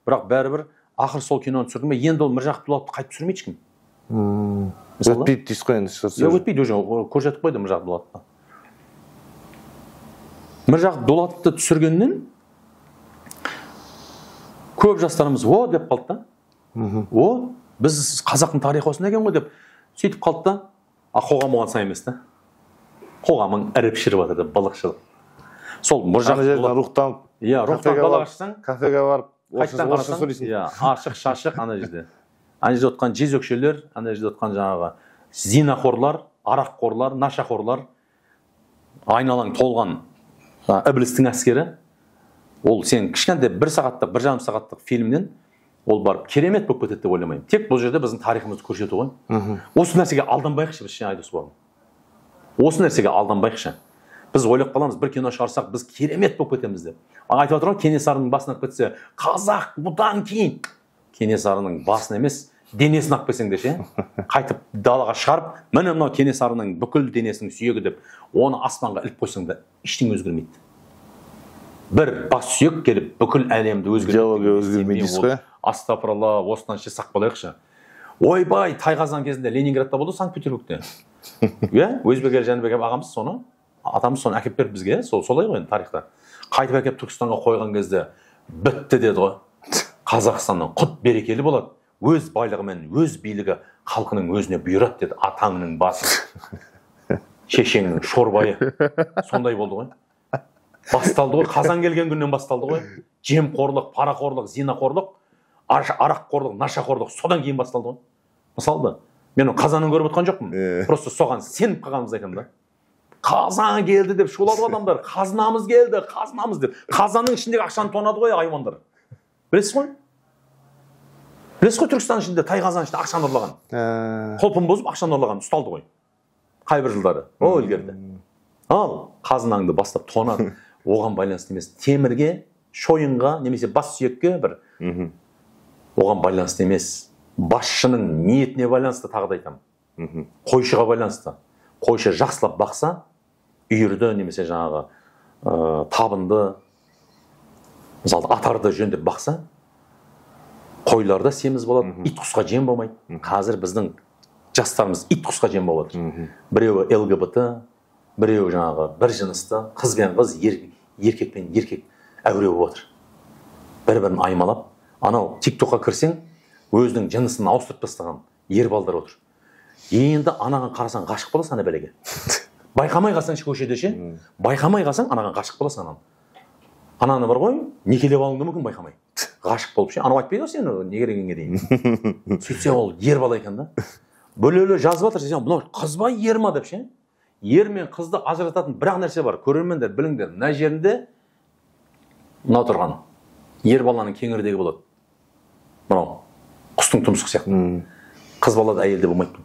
Бірақ бәрібір ақыр сол киноны түсірді ме, енді ол Міржақып Дулатты қайтып түсірмейді ешкім. Өтпейді дейсіз ғой енді. Өтпейді, уже көрсетіп қойды Міржақып Дулатты. Міржақып Дулатты түсіргеннен көп жастарымыз о деп қалды да. О, біз қазақтың тарихы осындай екен ғой деп сөйтіп қалды да, қоғам оған сай емес та. Қоғамың іріп-шіріп жатыр деп, балықшылық. Сол Міржақып Дулат рухтанып, рухтан далаға шықсаң, кафеге барып, қайтадан қарасаң, ашық-шашық ана жерде. Ана жерде отқан жезөкшелер, ана жерде отқан жаңағы зинақорлар, араққорлар, нашақорлар, айналаң толған іблістің әскері. Ол сен кішкентай 1 сағаттық, 1,5 сағаттық фильмнен ол барып керемет болып кетеді деп ойламаймын. Тек бұл жерде біздің тарихымызды көрсету ғой. Осы нәрсеге алданбайықшы біз, Айдос бауырым. Осы нәрсеге алданбайықшы. Біз ойлап қаламыз, бір кино шығарсақ, біз керемет болып кетеміз деп. Айтып отырған Кенесарының басын алып кетсе, қазақ бұдан кейін Кенесарының басын емес, денесін алып келсең де ше, қайтып далаға шығарып, міне мынау Кенесарының бүкіл денесінің сүйегі деп, оны аспанға іліп қойсаң да ештеңе өзгермейді. Бір бас сүйек келіп бүкіл әлемді өзгермейді дейсіз ғой. Астапыралла, осыдан сақ болайықшы. Ойбай, Тайқазан кезінде Ленинградта болды, Санкт-Петербургте. Өзбек Жәнібек ағамыз соны, атамыз соны әкеп берді бізге, солай ғой тарихта. Қайтып әкеп Түркістанға қойған кезде бітті деді ғой. Қазақстанның құт берекелі болады. Өз байлығы мен өз билігі халқының өзіне бұйырады деді, атаңның басы. Шешеңнің шорбайы. Сондай болды ғой. Басталды ғой, Қазан келген күннен басталды ғой. Жемқорлық, парақорлық, зинақорлық, араққорлық, нашақорлық содан кейін басталды ғой. Мысалы, мен Қазанын көріп отқан жоқпын. Просто соған сеніп қалғанымызды айтамын да. Қазан келді деп шулады адамдар. Қазынамыз келді, қазынамыз деп. Қазанның ішіндегі ақшаны тонады ғой айуандар. Білесіз ғой? Білесіз ғой, Түркістан ішінде, Тайқазан ішінде ақшаны ұрлаған. Қолпын бұзып ақшаны ұрлаған, ұсталды ғой. Қай бір жылдары? О, ілгерді. Ал қазынаңды бастап тонады. Оған байланысты емес. Темірге, шойынға, немесе бас сүйекке бір. Оған байланысты емес. Басшының ниетіне байланысты тағы да айтамын. Қойшыға байланысты. Қойшы жақсылап бақса, үйірді немесе жаңағы табынды, мысалы атарды жөндеп бақса, қойларда семіз болады, ит құсқа жем болмайды. Қазір біздің жастарымыз ит құсқа жем болып отыр. Біреуі ЛГБТ, біреуі жаңағы бір жынысты, қыз бен қыз, еркек пен еркек әуре болып отыр. Бір-бірін аймалап, анау TikTokқа кірсең, өзінің жынысын ауыстырып тастаған ер балдар отыр. Енді анаған қарасаң ғашық боласың ана бәлеге. Байқамай қалсаң көшеде ше, байқамай қалсаң анаған ғашық боласың анан. Ананы бар ғой, некелеп алуың да мүмкін байқамай. ғашық болып ше, анау айтпайды ғой сені не керегенге дейін. Сөйтсе ол ер бала екен да. Бөлелі жазып жатыр, сен мынау қыз ба ер ма деп ше. Ер мен қызды ажырататын бір-ақ нәрсе бар. Көрермендер біліңдер, мына жерінде мынау тұрған ер баланың кеңірдегі болады. Мынау құстың тұмсығы сияқты. Қыз балада әйелде болмайды.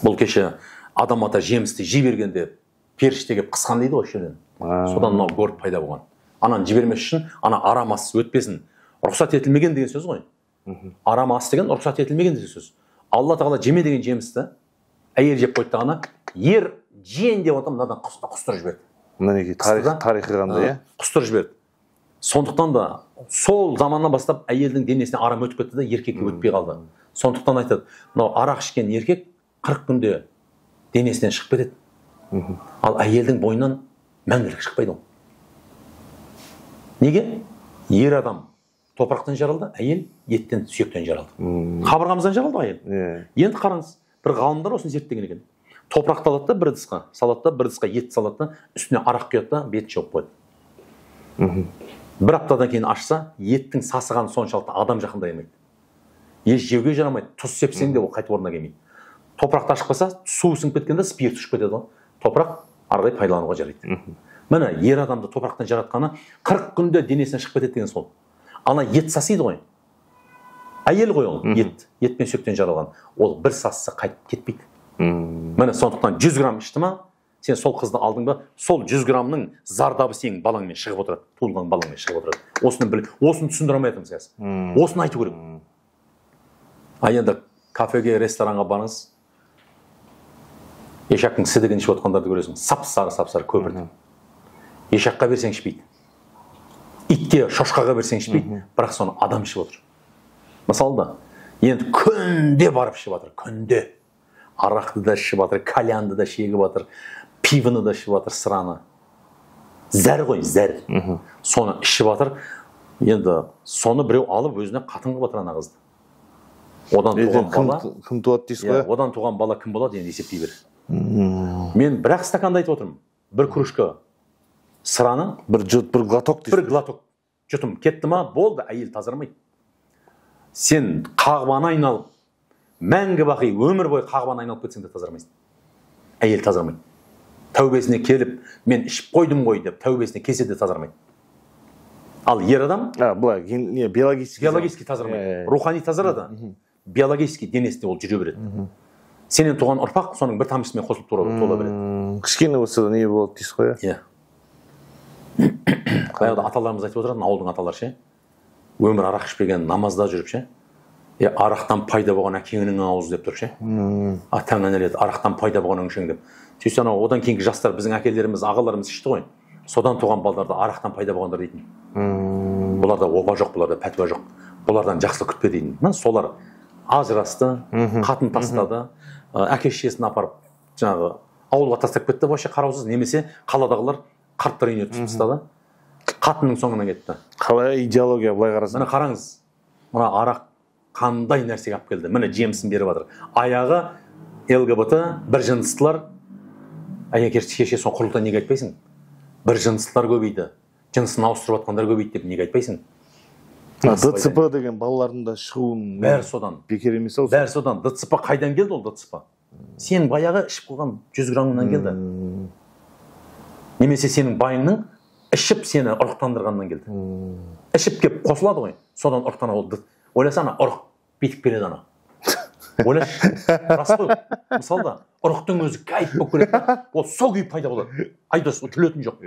Бұл кеше адам ата жемісті жей бергенде періште келіп қысқан дейді ғой жерден. Содан мынау көріп пайда болған. Ананы жібермес үшін ана арамас өтпесін. Рұқсат етілмеген деген сөз ғой. Арамас деген рұқсат етілмеген деген сөз. Алла тағала жеме деген жемісті әйел жеп қойды дағана, ер жейін деп отыр, мынадан құстырып жіберді. Мінекей тарихы қандай, құстырып жіберді. Сондықтан да сол заманнан бастап әйелдің денесіне арам өтіп кетті де еркекке өтпей қалды. Сондықтан айтады, мынау арақ ішкен еркек 40 күнде денесінен шығып кетеді. Ал әйелдің бойынан мәңгілік шықпайды ол. Неге? Ер адам топырақтан жаралды, әйел еттен, сүйектен жаралды. Қабырғамыздан жаралды әйел. Енді қараңыз, бір ғалымдар осыны зерттеген екен. Топырақты алады да бір ыдысқа, салады да бір ыдысқа ет салады да, үстіне арақ құяды да, бетін жауып қояды. Бір аптадан кейін ашса, еттің сасығаны соншалықты адам жақындай алмайды. Еш жеуге жарамайды, тұз сепсең де ол қайтып орнына келмейді. Топырақты ашып қалса, су сіңіп кеткенде спирт ұшып кетеді ғой. Топырақ ары қарай пайдалануға жарайды. Міне ер адамды топырақтан жаратқаны 40 күнде денесінен шығып кетеді деген сол. Ана ет сасиды ғой. Әйел ғой ол, ет пен сүйектен жаралған. Ол бір сасса қайтып кетпейді. Міне сондықтан 100 грамм ішті ма, сен сол қызды алдың ба, сол 100 граммның зардабы сенің балаңмен шығып отырады, туылған балаңмен шығып отырады. Осыны түсіндіре алмайтырмыз қазір. Осыны айту керек. А енді кафеге, ресторанға барыңыз, ешақтың сідігін ішіп отқандарды көресің. Сап-сары көпірді. Ешаққа берсең ішпейді. Итке, шошқаға берсең ішпейді, бірақ соны адам ішіп отыр. Мысалы да, енді күнде барып ішіп отыр, күнде. Арақты да ішіп отыр, кальянды да шегіп отыр, пиваны да ішіп отыр, сыраны. Зәр ғой, зәр. Соны ішіп отыр. Енді соны біреу алып өзіне қатын қылып отыр ана қызды. Одан туған бала кім туады дейсіз ғой? Одан туған бала кім болады енді есептей бер. Мен бір-ақ стаканды айтып отырмын. Бір кружка сыраны, бір глоток дейсіз. Бір глоток жұтым кетті ма, болды, әйел тазармайды. Сен қағбаны айналып, мәңгі бақи өмір бойы қағбаны айналып кетсең де тазармайсың. Әйел тазармайды. Тәубесіне келіп, мен ішіп қойдым ғой деп, тәубесіне келсе де тазармайды. Ал ер адам былай биологически тазармайды. Рухани тазарады. Биологически денесінде ол жүре береді. Сенен туған ұрпақ соның бір тамшысымен қосылып тола береді. Кішкене болса да не болады дейсіз ғой? Иә. Баяғыда аталарымыз айтып отыратын, ауылдың аталары ше. Өмір арақ ішпеген, намазда жүріп ше. Арақтан пайда болған әкеңнің аузы деп тұр ше. Атаңнан әледі, арақтан пайда болған өңшең деп. Сөйтсе анау одан кейінгі жастар, біздің әкелеріміз, ағаларымыз ішті ғой. Содан туған балдарды арақтан пайда болғандар дейтін. Бұларда оба жоқ, бұларда пәтуа жоқ. Бұлардан жақсылық күтпе дейтін. Солар ажырасты, қатын тастады, әке-шешесін апарып, жаңағы ауылға тастап кетті, вообще қараусыз, немесе қаладағылар қарттар үйіне түсіп тастады. Қатынның соңынан кетті. Қалай идеология былай қарасаң? Міне қараңыз. Мына арақ қандай нәрсеге алып келді. Міне жемісін беріп жатыр. Аяғы ЛГБТ, бір жыныстылар, кеше соң құрылтайда неге айтпайсың? Бір жыныстылар көбейді. Жынысын ауыстырып жатқандар көбейді деп неге айтпайсың? ДЦП деген балалардың да шығуын бәрі содан. Бекер емес ау. Бәрі содан. ДЦП қайдан келді ол ДЦП? Сен баяғы ішіп қойған 100 граммынан келді. Немесе сенің байыңның ішіп сені ұрықтандырғаннан келді. Ішіп кеп қосылады ғой. Содан ұрықтана олды. Ойласана, ұрық бетіп келеді ана. Ойлашы. Рас қой. Мысалда, ұрықтың өзі кайф болып келеді. Ол сол күйіп пайда болады. Айдос, күлетін жоқ.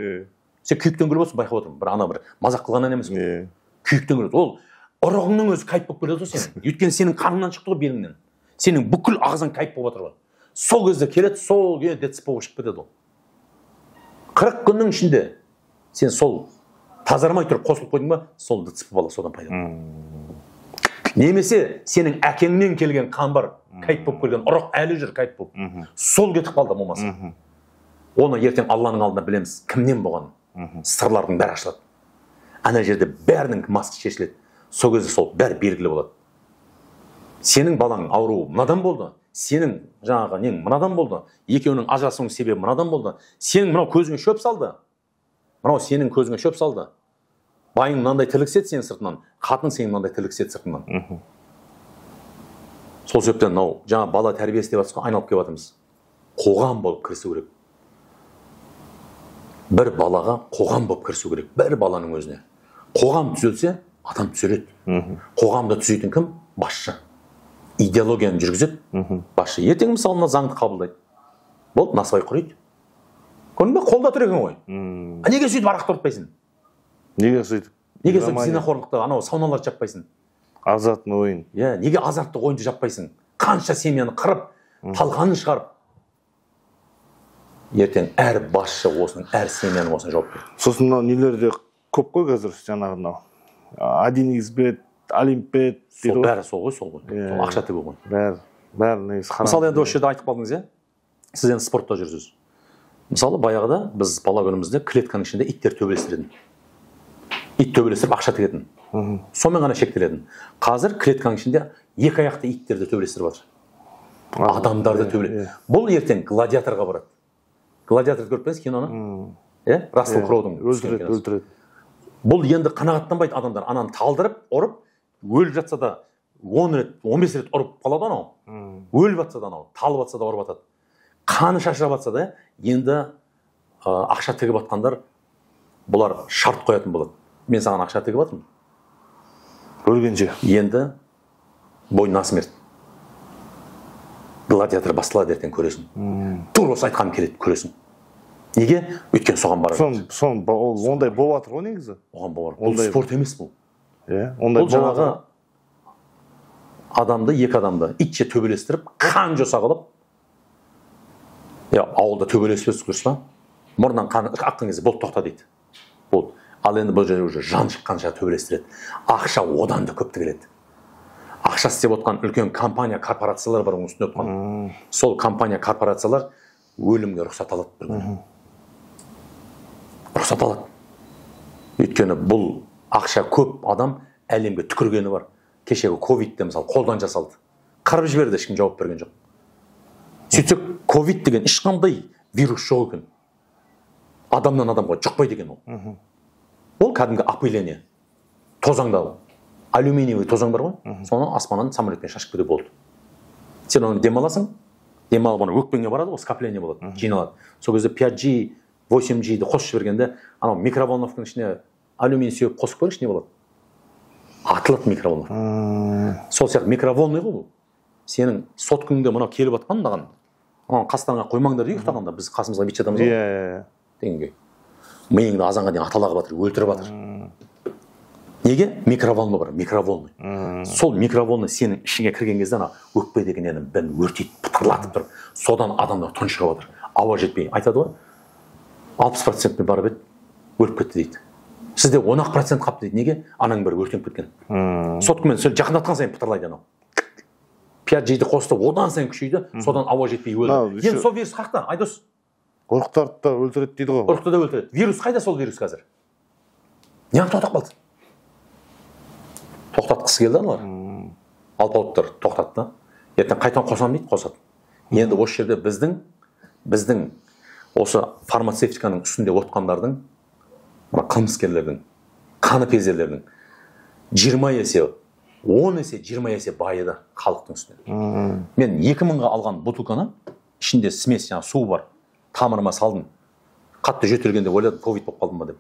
Сен күйіктен күліп отырсың, байқап отырмын. Бір ана бір мазақ қылғаннан емес қой. Күйіктен күледі. Ол ұрығыңның өзі кайф болып келеді сен. Өйткені сенің қаныңнан шықты ғой беліңнен. Сенің бүкіл ағзаң кайф болып отыр ғой. Сол кезде келеді, сол кезде ДЦП болып шығып кетеді ол. 40 күннің ішінде сен сол тазармай тұрып қосылып қойдың ба, сол ДЦП бала содан пайда болады. Немесе сенің әкеңнен келген қан бар, кайф болып келген ұрық әлі жүр кайф болып. Сол кетіп қалды болмаса. Оны ертең Алланың алдында білеміз, кімнен болғанын. Сырлардың бәрі ашылады. Ана жерде бәрінің маска шешіледі. Сол кезде сол бәрі белгілі болады. Сенің балаң ауруы мынадан болды. Сенің жаңағы нең мынадан болды. Екеуінің ажырасуының себебі мынадан болды. Сенің мынау көзіңе шөп салды. Мынау сенің көзіңе шөп салды. Байың мынандай тірліксет сенің сыртынан, қатын сенің мынандай тірліксет сыртынан. Сол себептен мынау жаңа бала тәрбиесі деп жатсыз ғой, айналып келіп жатырмыз. Қоғам болып кірісу керек. Бір балаға қоғам болып кірісу керек, бір баланың өзіне. Қоғам түзелсе, адам түзеледі. Қоғамды түзейтін кім? Басшы. Идеологияны жүргізеді, басшы. Ертең мысалы мына заңды қабылдайды. Болды, насыбай құриды. Көрдің бе, қолда тұр екен ғой. Неге сөйтіп арақты ұртпайсың? Неге сөйтіп? Неге сөйтіп зинақорлықты, анау сауналарды жаппайсың? Азартный ойын. Неге азартты ойынды жаппайсың? Қанша семьяны қырып, талқанын шығарып. Ертең әр басшы осының, әр семьяның осыны жауап береді. Сосын мынау нелерде көп қой қазір жаңағы мынау. 1xbet, Олимпет дейді ғой. Бәрі сол ғой, сол ғой. Сол ақша тігу ғой. Бәрі негізі харам. Мысалы енді осы жерде айтып қалдыңыз, сіз енді спортта жүрсіз. Мысалы баяғыда біз бала күнімізде клетканың ішінде иттер төбелестіретін. Ит төбелестіріп ақша тігетін. Сонымен ғана шектелетін. Қазір клетканың ішінде екі аяқты itтерді төбелестіріп жатыр. Адамдарды төбелестіріп. Бұл ертең гладиаторға барады. Гладиаторды көріп пе киноны? Рассел Кроудың. Өлтіреді. Бұл енді қанағаттанбайды адамдар. Ананы талдырып, ұрып, өліп жатса да 10 рет, 15 рет ұрып қалады анау. Өліп жатса да анау, талып жатса да ұрып жатады. Қаны шашырап жатса да, енді ақша тігіп жатқандар бұлар шарт қоятын болады. Мен саған ақша тігіп жатырмын. Өлгенше. Енді бой на смерть. Гладиатор басталады ертең, көресің. Тура осы айтқаным келеді, көресің. Неге? Өйткені соған барады. Ондай болып жатыр ғой негізі. Оған бар. Бұл спорт емес бұл. Бұл жаңағы адамды, екі адамды итше төбелестіріп, қан жоса қылып, ауылда төбелесіп көрсіз ба? Мұрнынан қан аққан кезде болды, тоқта дейді. Болды. Ал енді бұл жерде уже жан шыққанша төбелестіреді. Ақша одан да көпті келеді. Ақша істеп отқан үлкен компания, корпорациялар бар, оның үстіне отқан. Сол компания, корпорациялар өлімге рұқсат алады бір күні. Рұқсат алады. Өйткені бұл ақша көп адам әлемге түкіргені бар. Кешегі ковидте мысалы қолдан жасалды. Қырып жіберді, ешкім жауап берген жоқ. Сөйтсек, ковид деген ешқандай вирус жоқ екен. Адамнан адамға жұқпайды екен ол. Ол кәдімгі опыление. Тозаңдау. Алюминиевый тозаң бар ғой, соны аспаннан самолетпен шашып кету болды. Сен оны демаласың, демалып оны өкпеңе барады, ол скопление болады, жиналады. Сол кезде 5G, 8G'ді қосып жібергенде, анау микроволновканың ішіне алюминий сүйеп қосып қойыңызшы, не болады? Атылады микроволновка. Сол сияқты микроволный ғой бұл. Сенің соткаңда мынау келіп жатқан мынаған, қастарыңа қоймаңдар дейді ұйықтағанда, біз қасымызға бүйтіп жатамыз ғой. Дегенге. Миыңды азанға дейін аталағы батыр, өлтіріп батыр. Неге? Микроволна бар, микроволны. Сол микроволны сенің ішіңе кірген кезде ана өкпе деген енің бәрін өртейді, пытырлатып тұр. Содан адамдар тұншығып отыр. Ауа жетпей. Айтады ғой, 60%-пен барып еді, өліп кетті дейді. Сізде 10% қапты дейді. Неге? Анаң бәрі өртеніп кеткен. Соткымен сөл жақындатқан сайын пытырлайды анау. 5G'ді қосты, одан сайын күшейді, содан ауа жетпей өлді. Енді сол вирус қақта, Айдос? Ұрықтарды да өлтіреді дейді ғой. Ұрықты да өлтіреді. Вирус қайда сол вирус қазір? Неғып тоқтап қалды? Тоқтатқысы келді аналар. Алпауыттар тоқтатты. Ертең қайтадан қосам дейді, қосады. Енді осы жерде біздің осы фармацевтиканың үстінде отқандардың, қылмыскерлердің, қаныпезерлердің 20 есе, 10 есе, 20 есе байыды халықтың үстіне. Мен 2000-ға алған бутылканы, ішінде смесь, су бар, тамырыма салдым. Қатты жөтелгенде ойладым, ковид болып қалдым ба деп.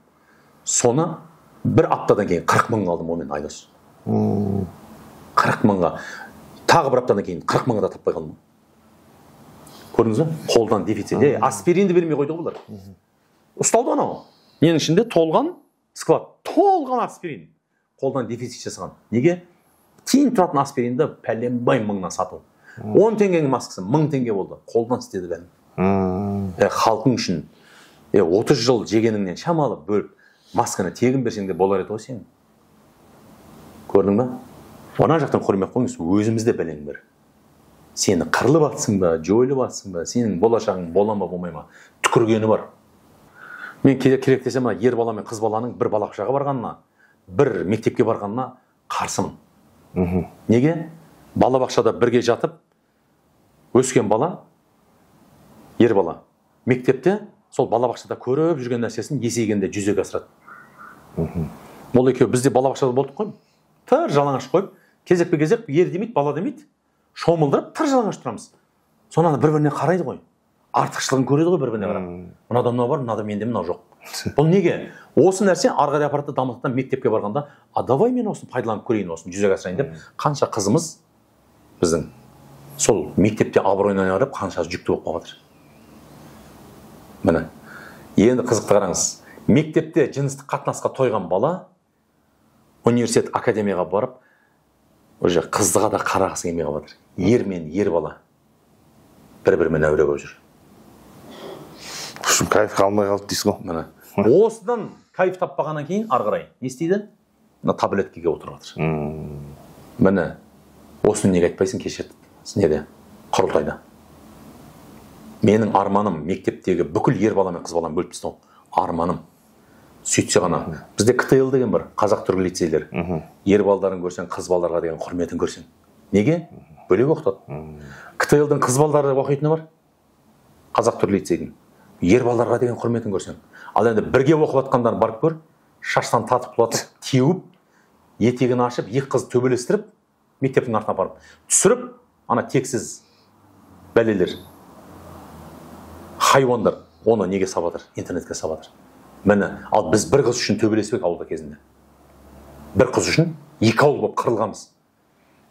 Соны бір аптадан кейін 40 мың алдым онымен, Айдос. 40 мыңға. Тағы бір аптадан кейін 40 мыңға да таппай қалдым. Көрдіңіз бе? Қолдан дефицит. Аспиринді бермей қойды ғой бұлар. Ұсталды анау. Ненің ішінде толған склад, толған аспирин. Қолдан дефицит жасаған. Неге? Тиын тұратын аспиринді пәленбай мыңнан сату. 10 теңгенің маскасы 1000 теңге болды. Қолдан істеді бәрін. Халқың үшін 30 жыл жегеніңнен шамалы бөліп масканы тегін берсең де болар еді ғой сен. Көрдің ба? Ona жақтан көрмек қойыңыз, өзімізде бәлең бір. Сені қырылып атсың ба, жойылып атсың ба, сенің болашағың бола ма, болмай ма, түкіргені бар. Мен керек десем, ер бала мен қыз баланың бір балақшаға барғанына, бір мектепке барғанына қарсымын. Неге? Балабақшада бірге жатып, өскен бала, ер бала, мектепте сол балабақшада көріп жүрген нәрсесін есейгенде жүзеге асырады. ол екеуі бізде балабақшада болдық қой. Тыр жалаңаш қойып, кезекпе кезек ер демейді, бала демейді. Шомылдырып, тыр жалаңаш тұрамыз. Сонан бір-біріне қарайды ғой. Артықшылығын көреді ғой бір-біріне қарап. Мынада мынау бар, мынада менде мынау жоқ. Бұл неге? Осы нәрсе ары қарай апарады дамытып мектепке барғанда, давай мен осыны пайдаланып көрейін, осыны жүзеге асырайын деп, қанша қызымыз біздің сол мектепте абыройынан айырылып қанша жүкті болып қалып жатыр. Міне. Енді қызықты қараңыз. Мектепте жыныстық қатынасқа тойған бала университет академияға барып, уже қыздыға да қарағысы келмей қалып жатыр. Ер мен ер бала бір-бірімен әуре болып жүр. Шын кайф қалмай қалды дейсіз ғой. Міне. Осыдан кайф таппағаннан кейін ары қарай не істейді? Мына таблеткеге отырып жатыр. Міне. Осыны неге айтпайсың кеше неде? Құрылтайда. Менің арманым мектептегі бүкіл ер бала мен қыз баланы бөліп тастау. Арманым. Сөйтсе ғана. Бізде КТЛ деген бар, қазақ түрік лицейлер. Ер балдарын көрсең, қыз балдарға деген құрметін көрсең. Неге? Бөлек оқытады. КТЛ-дің қыз балдары оқитыны бар. Қазақ түрік лицейдің. Ер балдарға деген құрметін көрсең. Ал енді бірге оқып жатқандар барып көр, шаштан татып құлатып, теуіп, етегін ашып, екі қыз төбелестіріп, мектептің артына барып түсіріп, ана тексіз бәлелер, хайуандар оны неге сабатыр? Интернетке сабатыр. Міне, ал біз бір қыз үшін төбелесіп ауылда кезінде. Бір қыз үшін екі ауыл болып қырылғанбыз.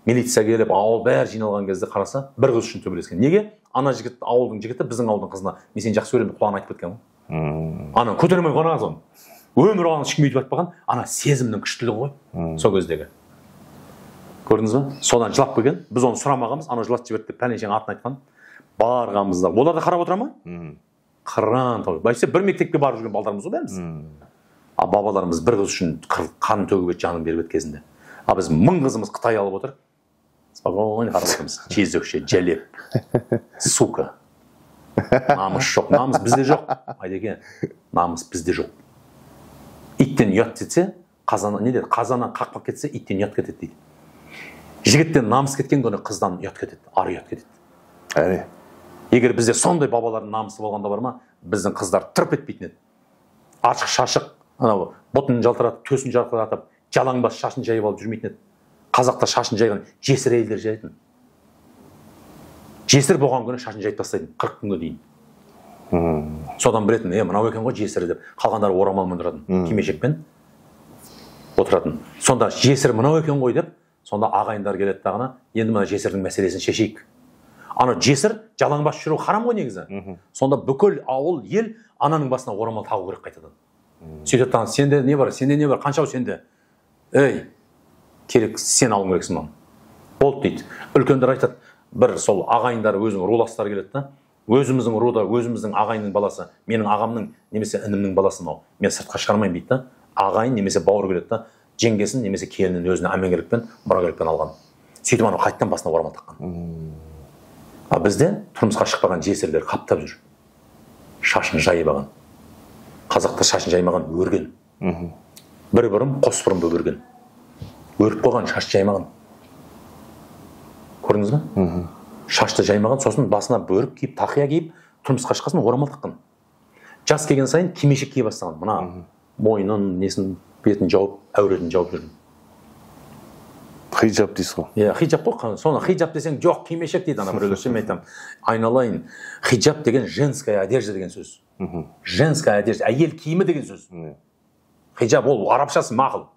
Милиция келіп, ауыл бәрі жиналған кезде қараса, бір қыз үшін төбелескен. Неге? Ана жігіт, ауылдың жігіті біздің ауылдың қызына, мен сені жақсы көремін деп құлағына айтып кеткен ғой. Ана көтермей қойған соны. Өмір оған ешкім өйтіп айтпаған, ана сезімнің күштілігі ғой. Сол кездегі. Көрдіңіз бе? Содан жылап келген. Біз оны сұрамағанбыз, ана жылатып жіберді деп пәленшенің атын айтқан. Барғанбызда. Олар да қарап отыра ма? Қыран тау. Байсе бір мектепке барып жүрген балдарымыз ғой бәріміз. А бабаларымыз бір қыз үшін қан төгіп еді, жанын беріп еді кезінде. А біз 1000 қызымыз Қытай алып отыр. Спокойно қарап отырмыз. Чездікше, жәлеп. Сука. Намыс жоқ. Намыс бізде жоқ. Айдеке, намыс бізде жоқ. Иттен ұят кетсе, қазаннан не дейді? Қазаннан қақпақ кетсе, иттен ұят кетеді дейді. Жігіттен намыс кеткен күні қыздан ұят кетеді, ары ұят кетеді. Әне. Егер бізде сондай бабалардың намысы болғанда бар ма, біздің қыздар тырп етпейтін еді. Ашық шашық, анау бұтын жалтыратып, төсін жарқыратып, жалаңбас шашын жайып алып жүрмейтін еді. Қазақта шашын жайған жесір әйелдер жайтын. Жесір болған күні шашын жайып тастайтын 40 күнге дейін. Содан білетін, мынау екен ғой жесірі деп, қалғандары орамалмен тұратын, кимешекпен отыратын. Сонда жесір мынау екен ғой деп, сонда ағайындар келеді дағына, енді мына жесірдің мәселесін шешейік. Ана жесір жалаңбас жүру харам ғой негізі. Сонда бүкіл ауыл ел ананың басына орамал тағу керек қайтадан. Сөйтеді тағы, сенде не бар, қаншау сенде? Ей, керек, сен алуың керексің маған. Болды дейді. Үлкендер айтады, бір сол ағайындар өзінің руластары келеді да, өзіміздің руда, өзіміздің ағайынның баласы, менің ағамның немесе інімнің баласы мынау, мен сыртқа шығармайын дейді да, ағайын немесе бауыр келеді да, жеңгесін немесе келінін өзіне әмеңгерлікпен, мұрагерлікпен алған. Сөйтіп ана қайттан басына орамал таққан. А бізде тұрмысқа шықпаған жесірлер қаптап жүр. Шашын жайып алған. Қазақта шашын жаймаған өрген. Бір бұрым қос бұрым болып өрген. Өріп қойған, шаш жаймаған. Көрдіңіз бе? Шашты жаймаған, сосын басына бөрік киіп, тақия киіп, тұрмысқа шыққасын орамал таққан. Жас келген сайын кимешек кие бастаған. Мына мойнын, несін, бетін жауып, әуретін жауып жүрген. Хиджаб дейсіз ғой. Хиджаб қой. Соны хиджаб десең, жоқ, кимешек дейді ана біреулер. Мен айтамын, айналайын. Хиджаб деген женская одежда деген сөз. Женская одежда, әйел киімі деген сөз. Хиджаб ол арабшасы мақұл.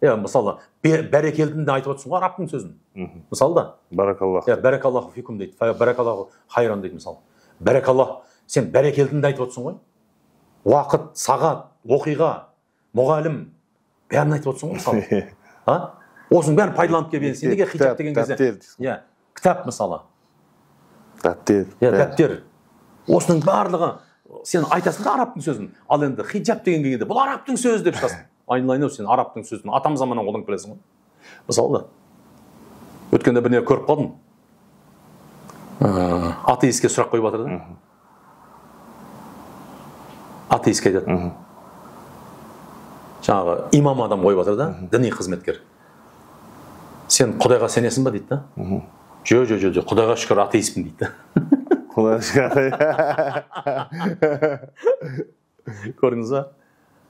Мысалы, бәрекелдін де айтып отырсың ғой арабтың сөзін. Мысалы да. Баракаллах. Баракаллаху фикум дейді. Баракаллаху хайран дейді мысалы. Баракаллах, сен бәрекелдін де айтып отырсың ғой. Уақыт, сағат, оқиға, мұғалім, бәрін айтып отырсың ғой мысалы. Осының бәрін пайдаланып келген. Сен неге хиджаб деген кезде? Кітап мысалы. Дәптер. Осының барлығы сен айтасың да арабтың сөзін. Ал енді хиджаб деген келгенде бұл арабтың сөзі деп шығасың. Айналайын, сен арабтың сөзін атам заманнан қолданып келесің ғой. Мысалы, өткенде бір не көріп қалдым. Атеистке сұрақ қойып жатыр да. Атеистке айтады. Жаңағы имам адам қойып жатыр да, діни қызметкер. Сен Құдайға сенесің ба дейді да? Жо, Құдайға шүкір атеистпін дейді да. Құдайға шүкір. Көрдіңіз ба?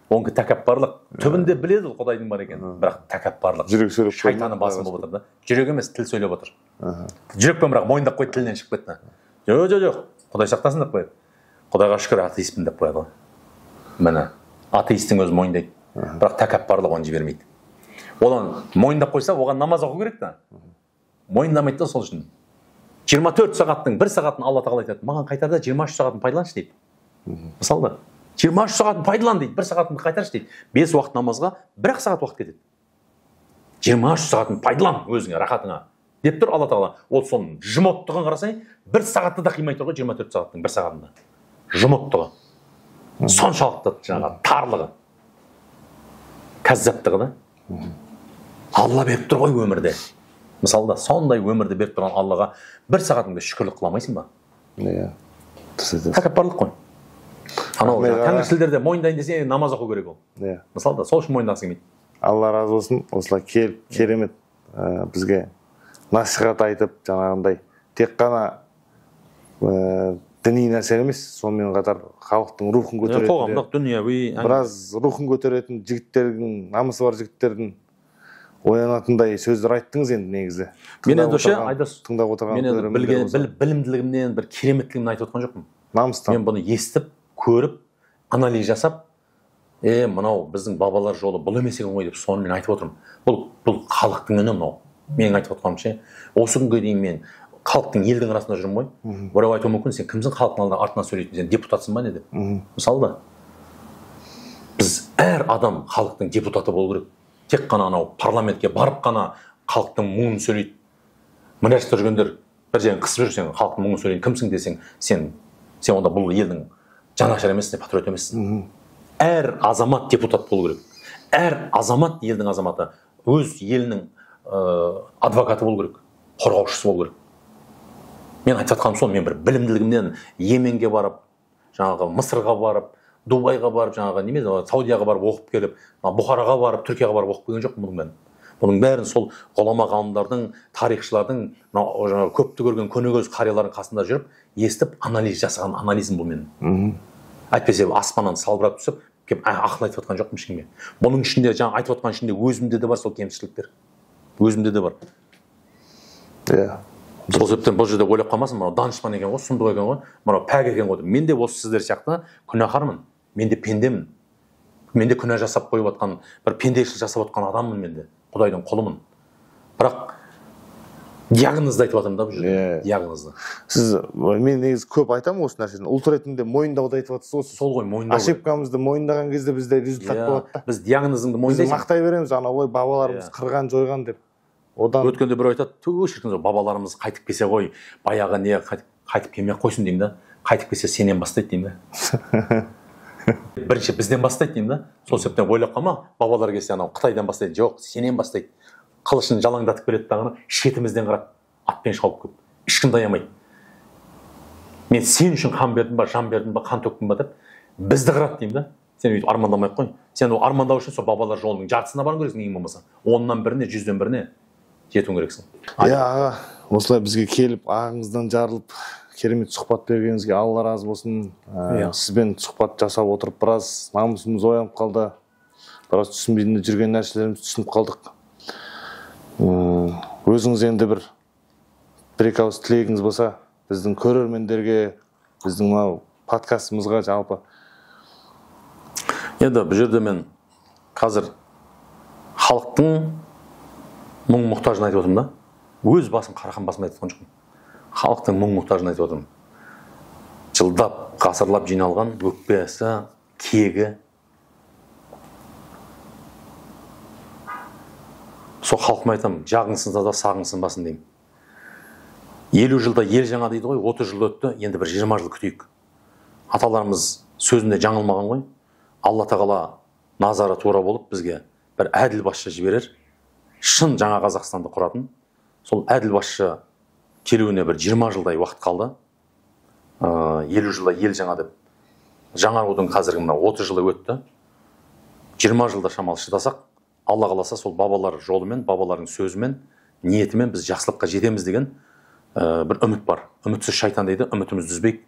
Оңғы тәкаппарлық. Түбінде біледі ол Құдайдың бар екенін, бірақ тәкаппарлық. Жүрек сөйлеп шайтанның басын болып отыр да. Жүрек емес, тіл сөйлеп отыр. Жүрекпен бірақ мойындап қойды, тілінен шығып кетті. Жоқ, Құдай сақтасын деп қояды. Құдайға шүкір атеистпін деп қояды. Міне, атеистің өзі мойындайды. Бірақ тәкаппарлық оны жібермейді. Одан мойындап қойса, оған намаз оқу керек та. Мойындамайды да сол үшін. 24 сағаттың 1 сағатын Алла тағала айтады, маған қайтарда 23 сағатын пайдаланшы дейді. Мысалы, 23 сағатын пайдалан дейді, 1 сағатын қайтаршы дейді. 5 уақыт намазға 1 сағат уақыт кетеді. 23 сағатын пайдалан өзіңе, рахатыңа деп тұр Алла тағала. Ол соның жұмыттығын қарасай, 1 сағатты да қимай тұр ғой 24 сағаттың 1 сағатында. Жұмыттығы. Соншалықты жаңағы тарлығы. Кәззаптығы да. Алла беріп тұр ғой өмірде. Мысалы да сондай өмірді беріп тұрған Аллаға 1 сағатыңда шүкірлік қыламайсың ба? Иә. Тәкаппарлық қой. Анау тәңіршілдерде мойындайын десе намаз оқу керек ол. Иә. Мысалы да сол үшін мойындағысы келмейді. Алла разы болсын, осылай келіп керемет бізге насихат айтып, жаңағындай тек қана діни нәрсе емес, сонымен қатар халықтың рухын көтеретін, қоғамдық, дүнияви, біраз рухын көтеретін жігіттердің, намысы бар жігіттердің оянатындай сөздер айттыңыз енді негізі. Мен енді ше Айдос, тыңдап отырған мен енді білімділігімнен, бір кереметтігімнен айтып отқан жоқпын. Намыстан. Мен бұны естіп, көріп, анализ жасап, мынау біздің бабалар жолы бұл емес екен ғой деп соны мен айтып отырмын. Бұл халықтың үні мынау. Менің айтып отқаным ше. Осы күнге дейін мен халықтың елдің арасында жүрмін ғой. Біреу айтуы мүмкін, сен кімсің халықтың алдында артынан сөйлейтін, сен депутатсың ба не деп. Мысалы да біз әр адам халықтың депутаты болу керек. Тек қана анау парламентке барып қана халықтың мұңын сөйлейді. Мына жерде жүргендер бір жерін қысып жүрсең, халықтың мұңын сөйлейді, кімсің десең, сен онда бұл елдің жанашыры емессің, патриот емессің. Әр азамат депутат болу керек. Әр азамат елдің азаматы, өз елінің адвокаты болу керек, қорғаушысы болу керек. Мен айтып жатқаным сол, мен бір білімділігімнен Йеменге барып, жаңағы Мысырға барып, Дубайға барып, жаңағы Саудияға барып оқып келіп, Бұхараға барып, Түркияға барып оқып келген жоқпын бұның бәрін. Бұның бәрін сол ғұлама ғалымдардың, тарихшылардың, көпті көрген көнегөз қариялардың қасында жүріп, естіп, анализ жасаған анализм бұл менің. Әйтпесе аспаннан салбырап түсіп, кеп ақыл айтып жатқан жоқпын ешкімге. Бұның ішінде, жаңа айтып жатқан ішінде өзімде де бар сол кемшіліктер. Өзімде де бар. Иә. Сол себептен бұл жерде ойлап қалмасын, мынау данышпан екен ғой, сұмдық екен ғой, мынау пәк екен ғой. Мен де осы сіздер сияқты күнәһармын. Мен де пендемін. Мен де күнә жасап қойып жатқан, бір пендешілік жасап жатқан адаммын мен де. Құдайдың құлымын. Бірақ диагнозды айтып жатырмын да бұл жерде. Диагнозды. Сіз, мен негізі көп айтамын осы нәрсені. Ұлт ретінде мойындауды айтып жатсыз ғой. Сол ғой, мойындау. Ошибкамызды мойындаған кезде бізде результат болады да. Біз диагнозыңды мойындайсың. Біз мақтай береміз, ана ой бабаларымыз қырған, жойған деп. Одан өткенде бір айтады, шіркін бабаларымыз қайтып келсе ғой, баяғы не қайтып келмей қойсын деймін да. Қайтып келсе сенен бастайды деймін да. Бірінші бізден бастайды деймін да. Сол себептен ойлап қалма, бабалар келсе анау Қытайдан бастайды. Жоқ, сенен бастайды. Қылышын жалаңдатып келеді дағыны, шетімізден қарап атпен шауып көп. Ешкім аямайды. Мен сен үшін қан бердім ба, жан бердім ба, қан төктім ба деп, бізді қырады деймін да. Сен өйтіп армандамай қой. Сен армандау үшін сол бабалар жолының жартысына бару керексің, ең болмаса. 10-нан біріне, 100-ден біріне жетуің керексің. Иә, аға, осылай бізге келіп, ағыңыздан жарылып, керемет сұхбат бергеніңізге Алла разы болсын. Сізбен сұхбат жасап отырып, біраз намысымыз оянып қалды. Біраз түсінбейтін жүрген нәрселеріміз түсініп қалдық. Өзіңіз енді бір-екі ауыз тілегіңіз болса, біздің көрермендерге, біздің мынау подкастымызға жалпы. Енді бұл жерде мен қазір халықтың мұң-мұқтажын айтып отырмын да. Өз басым қарақан басым айтып отырған жоқпын. Халықтың мұң-мұқтажын айтып отырмын. Жылдап, ғасырлап жиналған өкпесі, кегі. Сол халқыма айтамын, жағыңсынса да сағыңсынбасын деймін. 50 жылда ел жаңа дейді ғой, 30 жыл өтті, енді бір 20 жыл күтейік. Аталарымыз сөзінде жаңылмаған ғой. Алла тағала назары тура болып бізге бір әділ басшы жіберер. Шын жаңа Қазақстанды құратын. Сол әділ басшы келуіне бір 20 жылдай уақыт қалды. 50 жылда ел жаңа деп. Жаңарудың қазіргі мына 30 жылы өтті. 20 жылда шамалы шыдасақ, Алла қаласа сол бабалар жолымен, бабалардың сөзімен, ниетімен біз жақсылыққа жетеміз деген бір үміт бар. Үмітсіз шайтан дейді, үмітімізді үзбейік.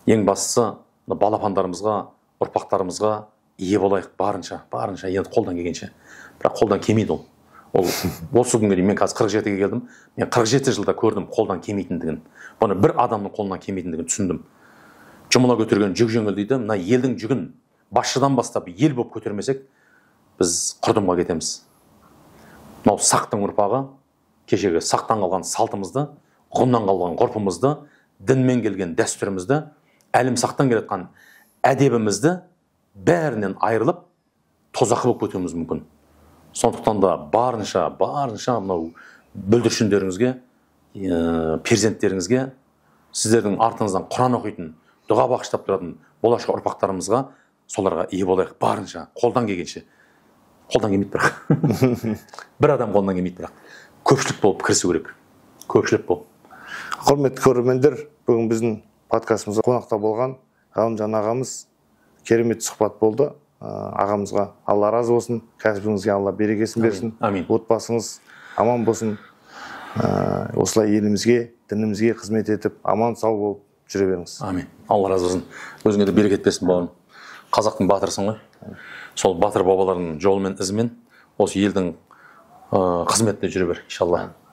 Ең бастысы балапандарымызға, ұрпақтарымызға ие болайық барынша енді қолдан келгенше. Бірақ қолдан келмейді ол. Осы күнге дейін мен қазір 47-ге келдім. Мен 47 жылда көрдім қолдан келмейтіндігін. Бұны бір адамның қолынан келмейтіндігін түсіндім. Жұмыла көтерген жүк жеңіл дейді. Мына елдің жүгін басшыдан бастап ел болып көтермесек, біз құрдымға кетеміз. Мынау сақтың ұрпағы кешегі сақтан қалған салтымызды, ғұннан қалған ғұрпымызды, дінмен келген дәстүрімізді, әлімсақтан келетқан әдебімізді бәрінен айырылып тозақы болып кетуіміз мүмкін. Сондықтан да барынша мынау бүлдіршіндеріңізге, перзенттеріңізге, сіздердің артыңыздан Құран оқитын, дұға бағыштап тұратын болашақ ұрпақтарымызға, соларға ие болайық барынша, қолдан келгенше. Қолдан келмейді бірақ. Бір адам қолдан келмейді бірақ. Көпшілік болып кірісу керек. Көпшілік болып. Құрметті көрермендер, бүгін біздің подкастымызда қонақта болған Ғалымжан ағамыз керемет сұхбат болды. Ағамызға Алла разы болсын, кәсібіңізге Алла берекесін берсін. Амин. Отбасыңыз аман болсын. Осылай елімізге, дінімізге қызмет етіп, аман сау болып жүре беріңіз. Амин. Алла разы болсын. Өзіңе де берекет берсін бауырым. Қазақтың батырсың ғой. Сол батыр бабалардың жолымен, ізімен осы елдің қызметінде жүре бер, иншалла.